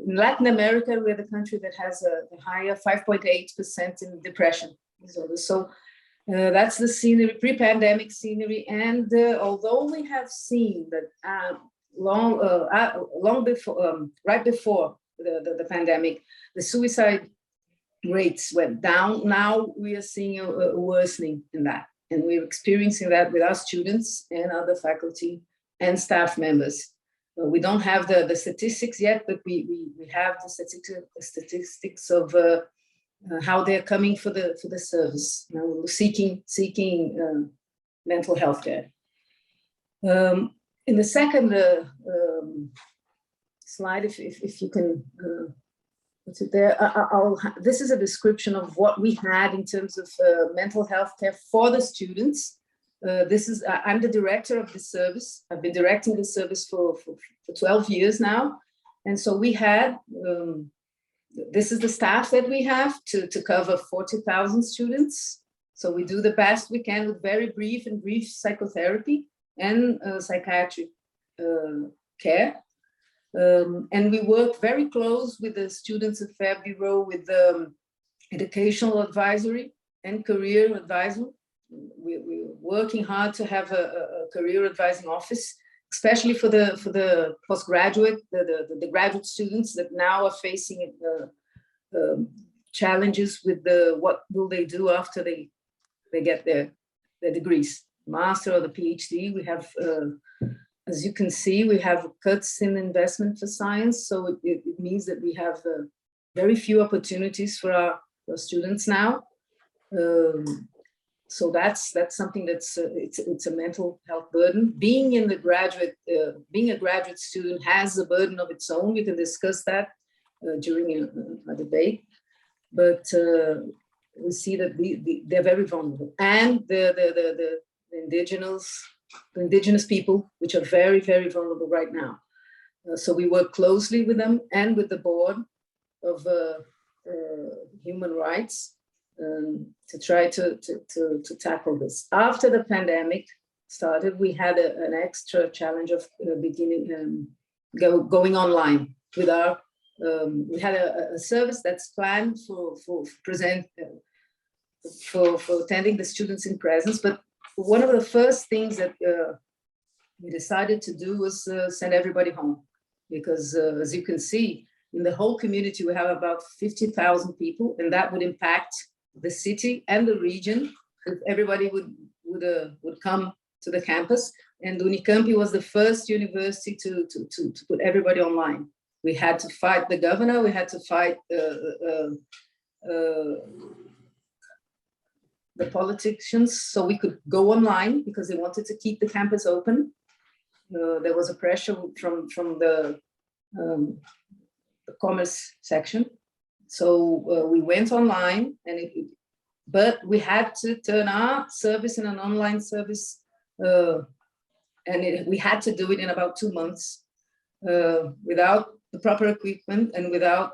in Latin America, we're the country that has a higher 5.8% in depression disorders. So that's the scenery, pre-pandemic scenery. And although we have seen that long before, right before the pandemic, the suicide rates went down. Now we are seeing a worsening in that. And we're experiencing that with our students and other faculty and staff members. We don't have the statistics yet, but we have the statistics of how they're coming for the service, seeking mental health care. In the second slide, if you can put it there, this is a description of what we had in terms of mental health care for the students. I'm the director of the service. I've been directing the service for 12 years now. And so we had, this is the staff that we have to cover 40,000 students. So we do the best we can with very brief psychotherapy and psychiatric care. And we work very close with the Students Affairs Bureau, with the educational advisory and career advisor. We're working hard to have a career advising office, especially for the postgraduate, the graduate students that now are facing challenges with what will they do after they get their degrees, master or the PhD. We have, as you can see, we have cuts in investment for science. So it means that we have very few opportunities for our students now. So that's something that's it's a mental health burden. Being in the graduate, being a graduate student has a burden of its own. We can discuss that during a debate, but we see that they're very vulnerable, and the indigenous people, which are very, very vulnerable right now. So we work closely with them and with the board of human rights to try to tackle this. After the pandemic started, we had an extra challenge of going online with our. We had a service that's planned for attending the students in presence, but one of the first things that we decided to do was send everybody home, because as you can see, in the whole community, we have about 50,000 people, and that would impact the city and the region if everybody would come to the campus. And Unicamp was the first university to put everybody online. We had to fight the governor, we had to fight the politicians so we could go online, because they wanted to keep the campus open. There was a pressure from the commerce section. So we went online, but we had to turn our service in an online service, and we had to do it in about 2 months without the proper equipment and without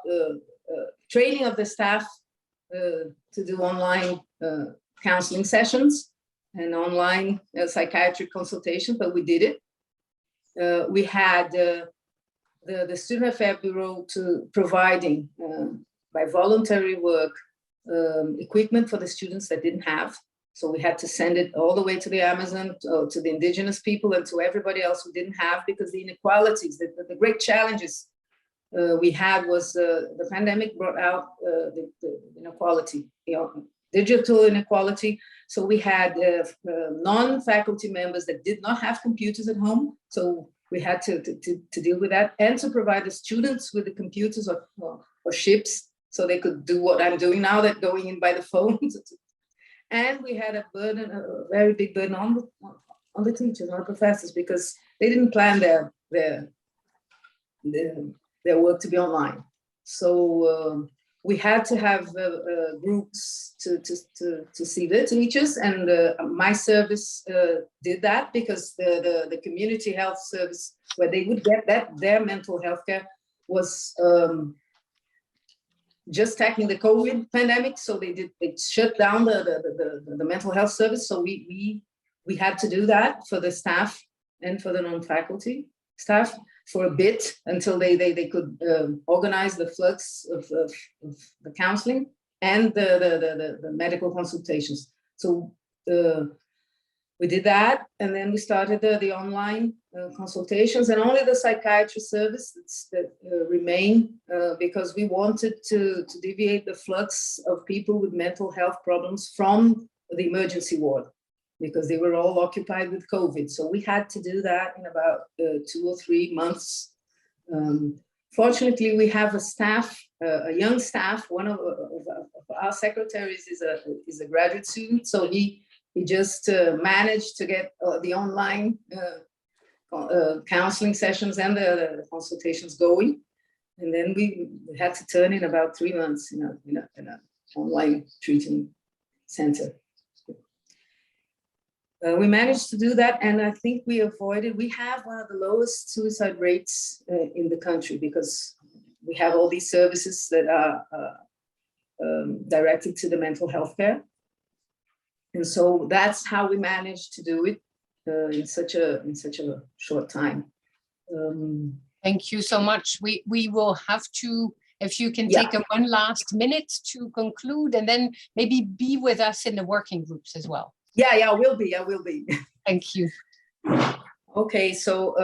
training of the staff to do online counseling sessions and online psychiatric consultation, but we did it. We had the Student Affairs Bureau providing by voluntary work equipment for the students that didn't have. So we had to send it all the way to the Amazon, to the indigenous people, and to everybody else who didn't have, because the inequalities, the great challenges we had was the pandemic brought out the inequality, digital inequality. So we had non-faculty members that did not have computers at home. So we had to deal with that, and to provide the students with the computers or chips so they could do what I'm doing now, that going in by the phone. And we had a very big burden on the teachers, on the professors, because they didn't plan their work to be online. So we had to have groups to see the teachers, and my service did that, because the community health service, where they would get their mental health care, was just tackling the COVID pandemic. So they shut down the mental health service. So we had to do that for the staff and for the non-faculty staff for a bit, until they could organize the flux of the counseling and the medical consultations. So we did that, and then we started the online consultations, and only the psychiatry service that remain, because we wanted to deviate the flux of people with mental health problems from the emergency ward, because they were all occupied with COVID. So we had to do that in about 2 or 3 months. Fortunately, we have a staff, a young staff. One of our secretaries is a graduate student, so he just managed to get the online counseling sessions and the consultations going. And then we had to turn in about 3 months in an online treatment center. We managed to do that, and I think we have one of the lowest suicide rates in the country, because we have all these services that are directed to the mental health care. And so that's how we managed to do it in such a short time. Thank you so much. We will have to, if you can take one last minute to conclude, and then maybe be with us in the working groups as well. Yeah, I will be. Thank you. Okay, so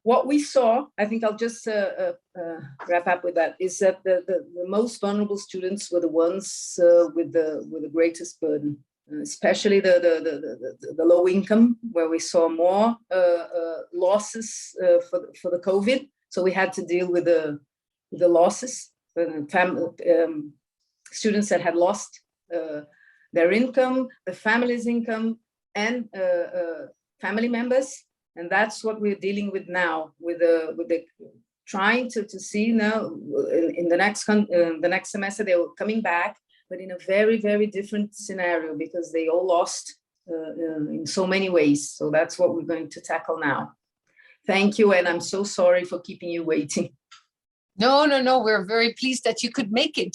what we saw, I think I'll just wrap up with that, is that the most vulnerable students were the ones with the greatest burden, especially the low income, where we saw more losses for the COVID. So we had to deal with the losses, students that had lost their income, the family's income, and family members. And that's what we're dealing with now, with the trying to see now in the next semester. They were coming back, but in a very, very different scenario, because they all lost in so many ways. So that's what we're going to tackle now. Thank you, and I'm so sorry for keeping you waiting. No, we're very pleased that you could make it.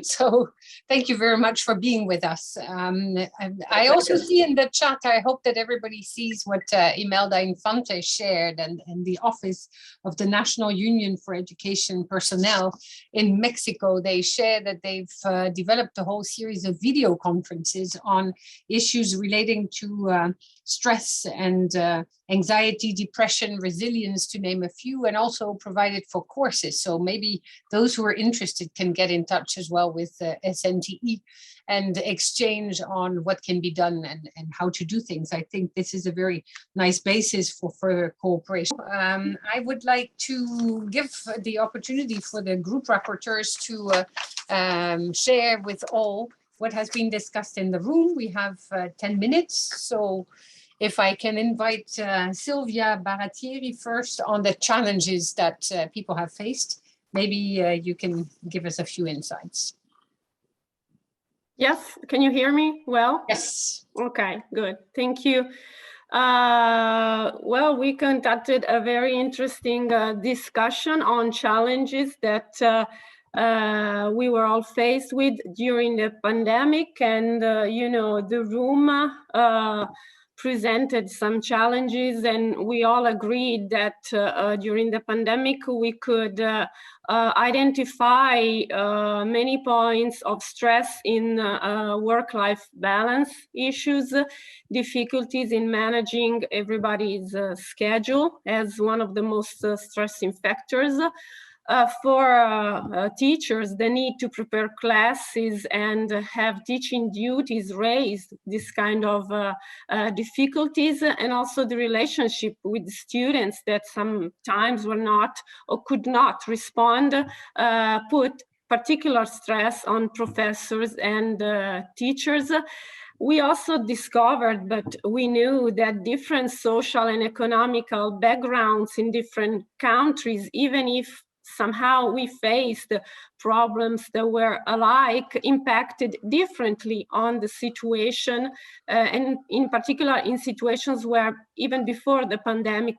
So thank you very much for being with us. I also see in the chat, I hope that everybody sees what Imelda Infante shared, and the Office of the National Union for Education Personnel in Mexico. They share that they've developed a whole series of video conferences on issues relating to stress and anxiety, depression, resilience, to name a few, and also provided for courses. So maybe those who are interested can get in touch as well with SNTE and exchange on what can be done and how to do things. I think this is a very nice basis for further cooperation. I would like to give the opportunity for the group rapporteurs to share with all what has been discussed in the room. We have 10 minutes. So if I can invite Silvia Baratieri first on the challenges that people have faced, maybe you can give us a few insights. Yes, can you hear me well? Yes. Okay, good. Thank you. Well, we conducted a very interesting discussion on challenges that we were all faced with during the pandemic, and you know, the room presented some challenges, and we all agreed that during the pandemic we could identify many points of stress in work-life balance issues, difficulties in managing everybody's schedule as one of the most stressing factors. For teachers, the need to prepare classes and have teaching duties raised this kind of difficulties, and also the relationship with students that sometimes were not or could not respond, put particular stress on professors and teachers. We also discovered, but we knew that different social and economical backgrounds in different countries, even if somehow we faced problems that were alike, impacted differently on the situation, and in particular in situations where even before the pandemic,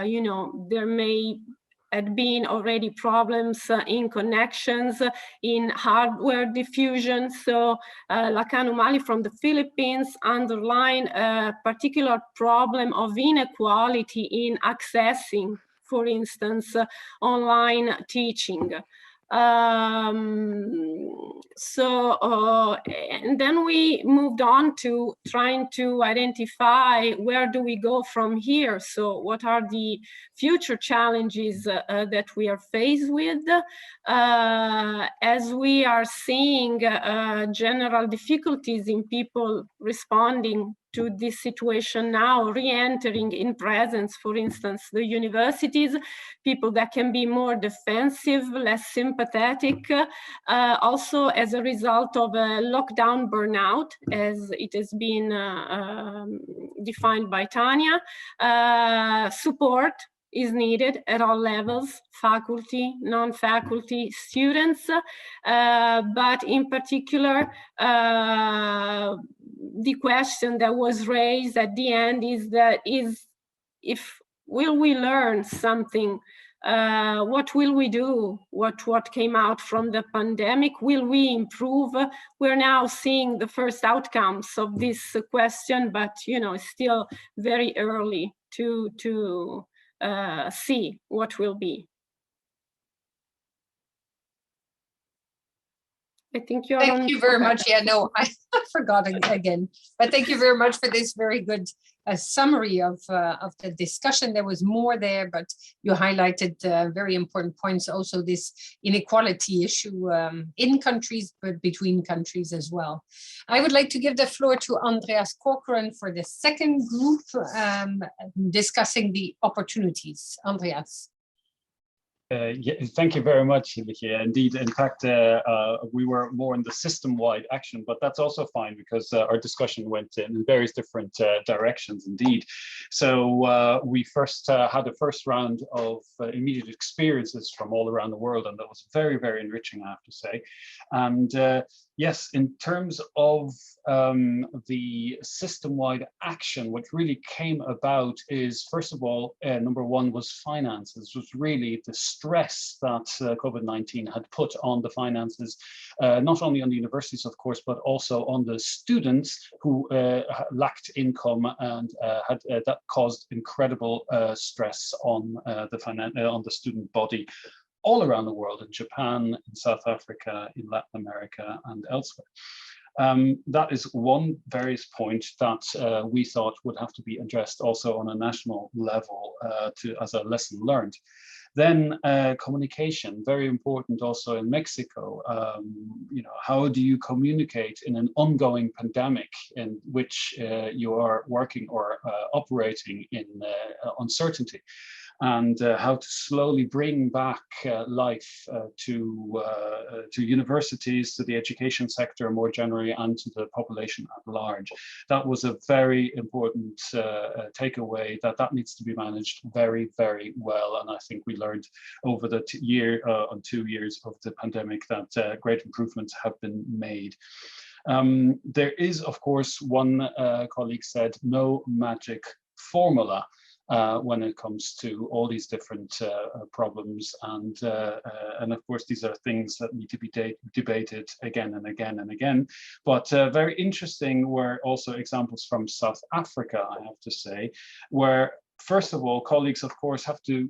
you know, there may had been already problems in connections, in hardware diffusion. So Lacan Umali from the Philippines underlined a particular problem of inequality in accessing, for instance, online teaching. And then we moved on to trying to identify where do we go from here. So what are the future challenges that we are faced with, as we are seeing general difficulties in people responding to this situation now, re-entering in presence, for instance, the universities, people that can be more defensive, less sympathetic, also as a result of a lockdown burnout, as it has been defined by Tanya. Support is needed at all levels, faculty, non-faculty, students, but in particular, the question that was raised at the end is if will we learn something? What will we do? What came out from the pandemic? Will we improve? We're now seeing the first outcomes of this question, but you know, it's still very early to see what will be. I think you're Thank you very much. Yeah, no, I forgot again. But thank you very much for this very good summary of the discussion. There was more there, but you highlighted very important points. Also, this inequality issue in countries, but between countries as well. I would like to give the floor to Andreas Corcoran for the second group, discussing the opportunities. Andreas. Yeah, thank you very much, Ligia. Indeed, in fact, we were more in the system-wide action, but that's also fine because our discussion went in various different directions indeed. So we first had a first round of immediate experiences from all around the world, and that was very, very enriching, I have to say. And yes, in terms of the system-wide action, what really came about is, first of all, number one was finances, was really the stress that COVID-19 had put on the finances, not only on the universities, of course, but also on the students who lacked income, and that caused incredible stress on the student body all around the world, in Japan, in South Africa, in Latin America, and elsewhere. That is one various point that we thought would have to be addressed also on a national level as a lesson learned. Then communication, very important also in Mexico. How do you communicate in an ongoing pandemic in which you are working or operating in uncertainty? And how to slowly bring back life to universities, to the education sector more generally, and to the population at large. That was a very important takeaway, that needs to be managed very, very well. And I think we learned over the 2 years of the pandemic that great improvements have been made. There is, of course, one colleague said, no magic formula when it comes to all these different problems, and of course these are things that need to be debated again and again and again. But very interesting were also examples from South Africa, I have to say, where first of all colleagues of course have to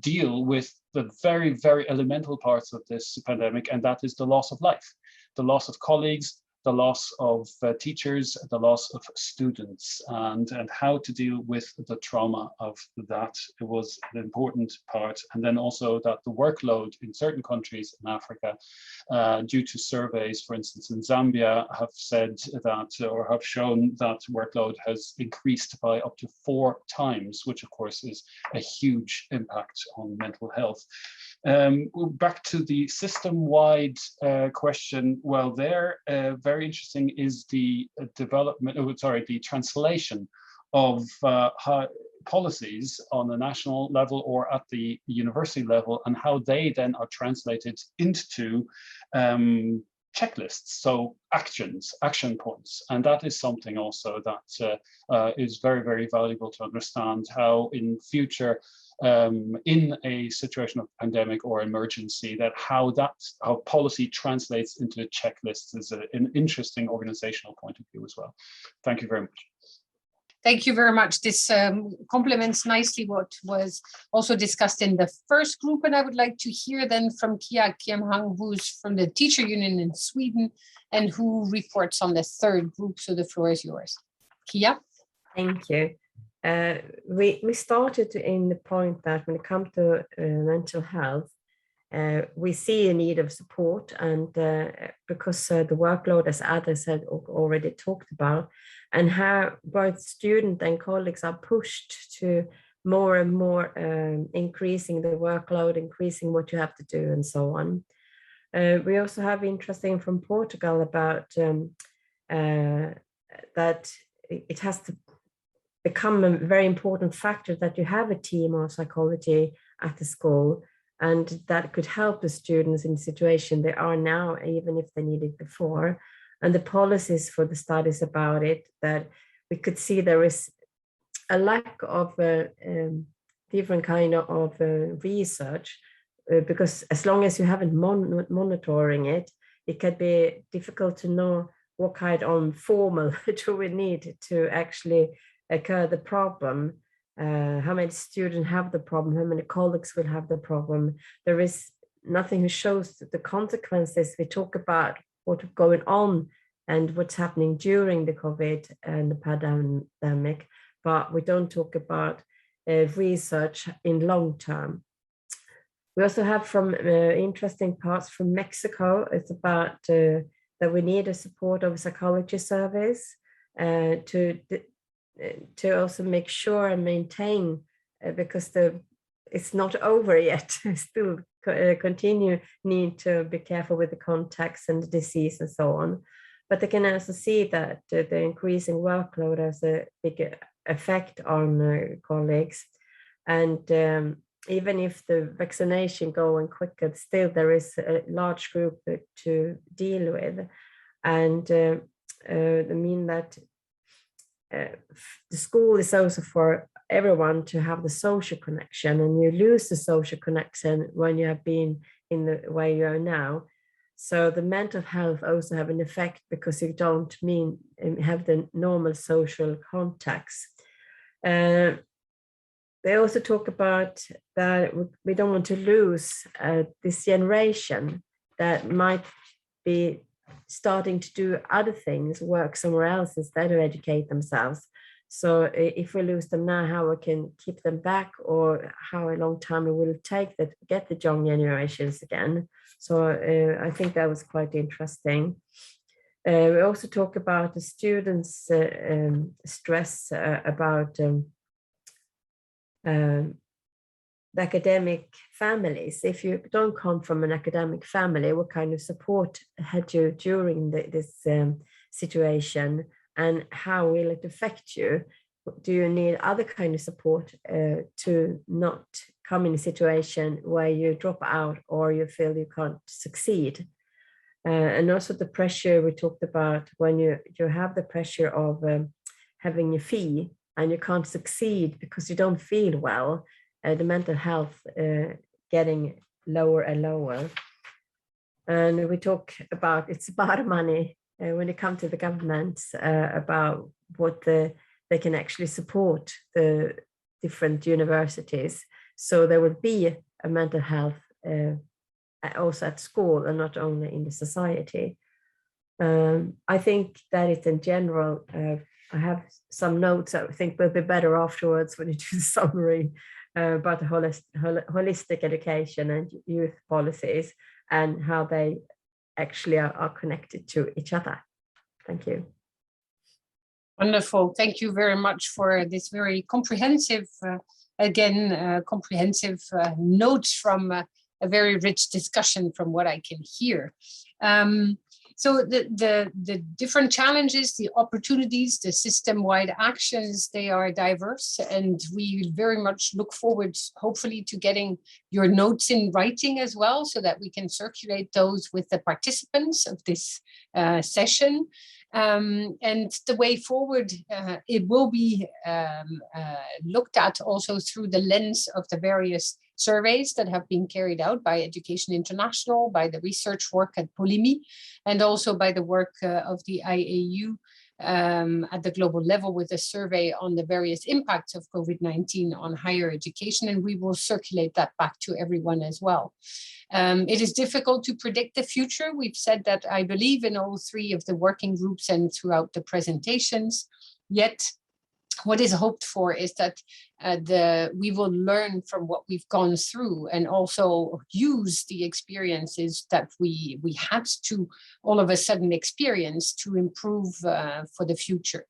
deal with the very, very elemental parts of this pandemic, and that is the loss of life, the loss of colleagues, the loss of teachers, the loss of students, and how to deal with the trauma of that. It was an important part. And then also that the workload in certain countries in Africa, due to surveys, for instance, in Zambia, have said that, or have shown that workload has increased by up to 4 times, which of course is a huge impact on mental health. Back to the system-wide question. Well, there, very interesting is the the translation of policies on a national level or at the university level, and how they then are translated into checklists, so action points. And that is something also that is very, very valuable to understand, how in future, in a situation of pandemic or emergency, how policy translates into checklists is an interesting organizational point of view as well. Thank you very much. Thank you very much. This complements nicely what was also discussed in the first group, and I would like to hear then from Kia Kiamhang, who's from the teacher union in Sweden and who reports on the third group. So the floor is yours. Kia. Thank you. We started in the point that when it comes to mental health, we see a need of support, and because the workload, as others had already talked about, and how both students and colleagues are pushed to more and more increasing the workload, increasing what you have to do, and so on. We also have interesting from Portugal about that it has to become a very important factor that you have a team of psychology at the school, and that could help the students in the situation they are now, even if they need it before. And the policies for the studies about it, that we could see there is a lack of different kind of research, because as long as you haven't monitoring it, it can be difficult to know what kind of formal do we need to actually occur the problem. How many students have the problem, how many colleagues will have the problem. There is nothing who shows the consequences. We talk about what's going on and what's happening during the COVID and the pandemic, but we don't talk about research in long term. We also have from interesting parts from Mexico. It's about that we need a support of a psychology service to also make sure and maintain, because it's not over yet. Still continue need to be careful with the contacts and the disease and so on. But they can also see that the increasing workload has a big effect on colleagues. And even if the vaccination going quicker, still there is a large group to deal with. And I mean that the school is also for everyone to have the social connection, and you lose the social connection when you have been in the way you are now. So the mental health also have an effect, because you don't have the normal social contacts. They also talk about that we don't want to lose this generation that might be starting to do other things, work somewhere else instead of educate themselves. So if we lose them now, how we can keep them back, or how a long time it will take to get the young generations again. So I think that was quite interesting. We also talk about the students' stress about the academic families. If you don't come from an academic family, what kind of support had you during this situation, and how will it affect you? Do you need other kind of support to not come in a situation where you drop out or you feel you can't succeed? And also the pressure we talked about, when you have the pressure of having a fee and you can't succeed because you don't feel well, the mental health getting lower and lower. And we talk about, it's about money when it comes to the government, about what they can actually support the different universities. So there will be a mental health also at school and not only in the society. I think that is in general, I have some notes I think will be better afterwards when you do the summary about the holistic education and youth policies and how they actually are connected to each other. Thank you. Wonderful. Thank you very much for this very comprehensive, comprehensive notes from a very rich discussion from what I can hear. So the different challenges, the opportunities, the system-wide actions, they are diverse, and we very much look forward, hopefully, to getting your notes in writing as well, so that we can circulate those with the participants of this session. And the way forward, it will be looked at also through the lens of the various surveys that have been carried out by Education International, by the research work at POLIMI, and also by the work of the IAU at the global level with a survey on the various impacts of COVID-19 on higher education, and we will circulate that back to everyone as well. It is difficult to predict the future. We've said that, I believe, in all three of the working groups and throughout the presentations, yet what is hoped for is that we will learn from what we've gone through and also use the experiences that we had to all of a sudden experience to improve for the future.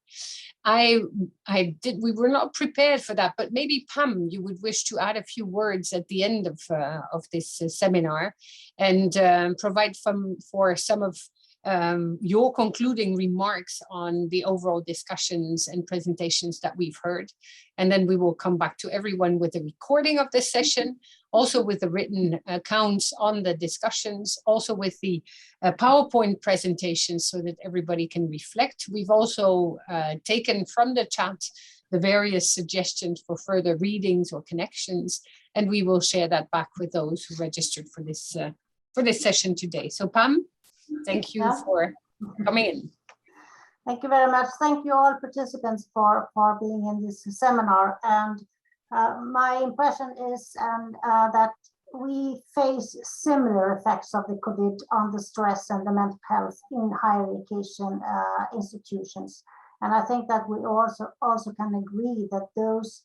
We were not prepared for that, but maybe Pam, you would wish to add a few words at the end of this seminar and provide for some of your concluding remarks on the overall discussions and presentations that we've heard. And then we will come back to everyone with a recording of this session, also with the written accounts on the discussions, also with the PowerPoint presentations so that everybody can reflect. We've also taken from the chat the various suggestions for further readings or connections, and we will share that back with those who registered for this session today. So Pam, thank you for coming in. Thank you very much. Thank you all participants for being in this seminar. And my impression is that we face similar effects of the COVID on the stress and the mental health in higher education institutions. And I think that we also can agree that those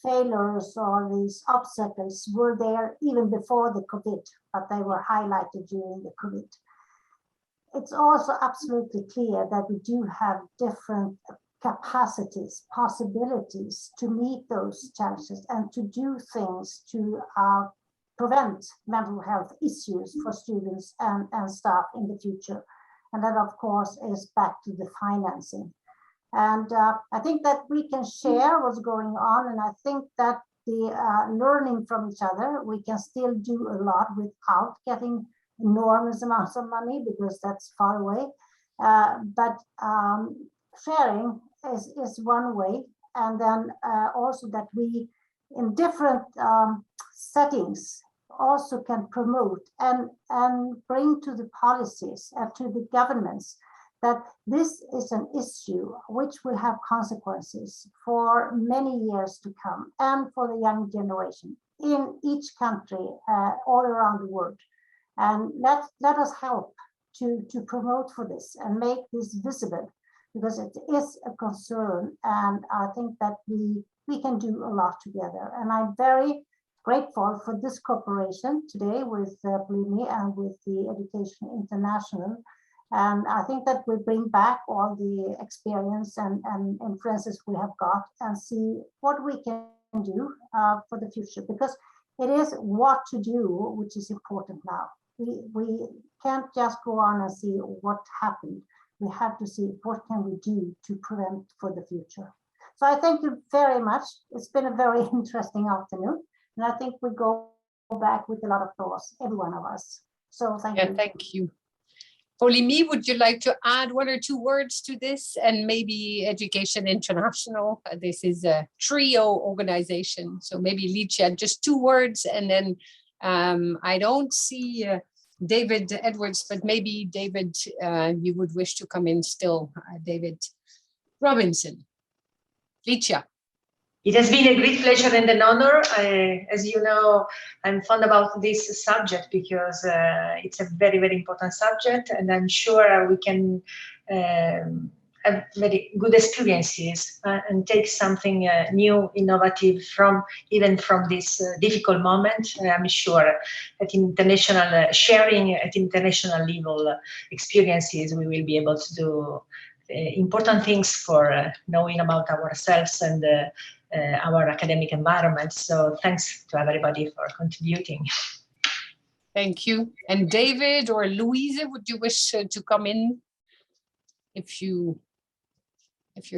failures or these obstacles were there even before the COVID, but they were highlighted during the COVID. It's also absolutely clear that we do have different capacities, possibilities to meet those challenges and to do things to prevent mental health issues for students and staff in the future. And that, of course, is back to the financing. And I think that we can share what's going on. And I think that the learning from each other, we can still do a lot without getting enormous amounts of money because that's far away. But sharing is one way. And then also that we, in different settings, also can promote and bring to the policies and to the governments that this is an issue which will have consequences for many years to come and for the young generation in each country all around the world. And let us help to promote for this and make this visible, because it is a concern, and I think that we can do a lot together. And I'm very grateful for this cooperation today with POLIMI and with the Education International. And I think that we bring back all the experience and influences we have got and see what we can do for the future, because it is what to do which is important now. We can't just go on and see what happened. We have to see what can we do to prevent for the future. So I thank you very much. It's been a very interesting afternoon, and I think we go back with a lot of thoughts, every one of us. So thank you. Thank you. POLIMI, would you like to add 1 or 2 words to this? And maybe Education International, this is a trio organization. So maybe Licia, just 2 words, and then I don't see David Edwards, but maybe David, you would wish to come in still, David Robinson. Licia. It has been a great pleasure and an honor. As you know, I'm fond about this subject because it's a very, very important subject, and I'm sure we can have very good experiences and take something new, innovative even from this difficult moment. I'm sure at international sharing, at international level experiences, we will be able to do important things for knowing about ourselves and our academic environment. So thanks to everybody for contributing. Thank you. And David or Louise, would you wish to come in if you're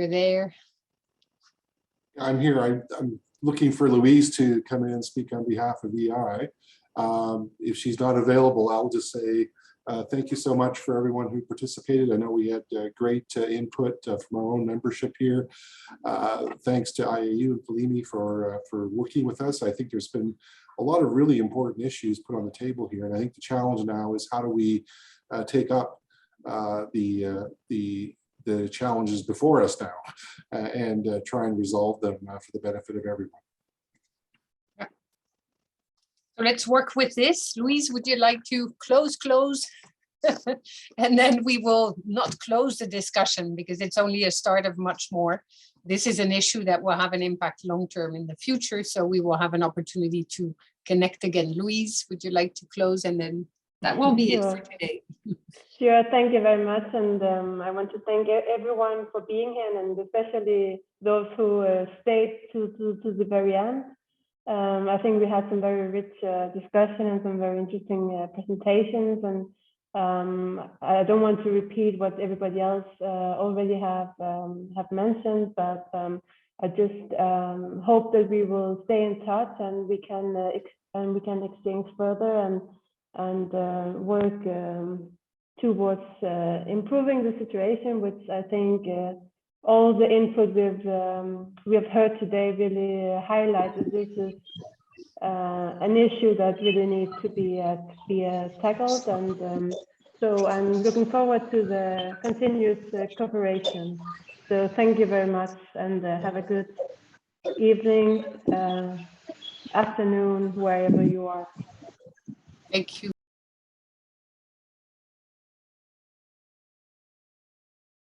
there? I'm here. I'm looking for Louise to come in and speak on behalf of EI. If she's not available, I'll just say thank you so much for everyone who participated. I know we had great input from our own membership here. Thanks to IAU and POLIMI for working with us. I think there's been a lot of really important issues put on the table here, and I think the challenge now is how do we take up the challenges before us now and try and resolve them for the benefit of everyone. So let's work with this. Louise, would you like to close? And then we will not close the discussion because it's only a start of much more. This is an issue that will have an impact long-term in the future. So we will have an opportunity to connect again. Louise, would you like to close? And then that will be it for today. Sure, thank you very much. And I want to thank everyone for being here, and especially those who stayed to the very end. I think we had some very rich discussion and some very interesting presentations, and I don't want to repeat what everybody else already have mentioned, but I just hope that we will stay in touch and we can exchange further and work towards improving the situation, which I think all the input we have heard today really highlighted. This is an issue that really needs to be tackled, and so I'm looking forward to the continuous cooperation. So thank you very much, and have a good evening, afternoon, wherever you are. Thank you.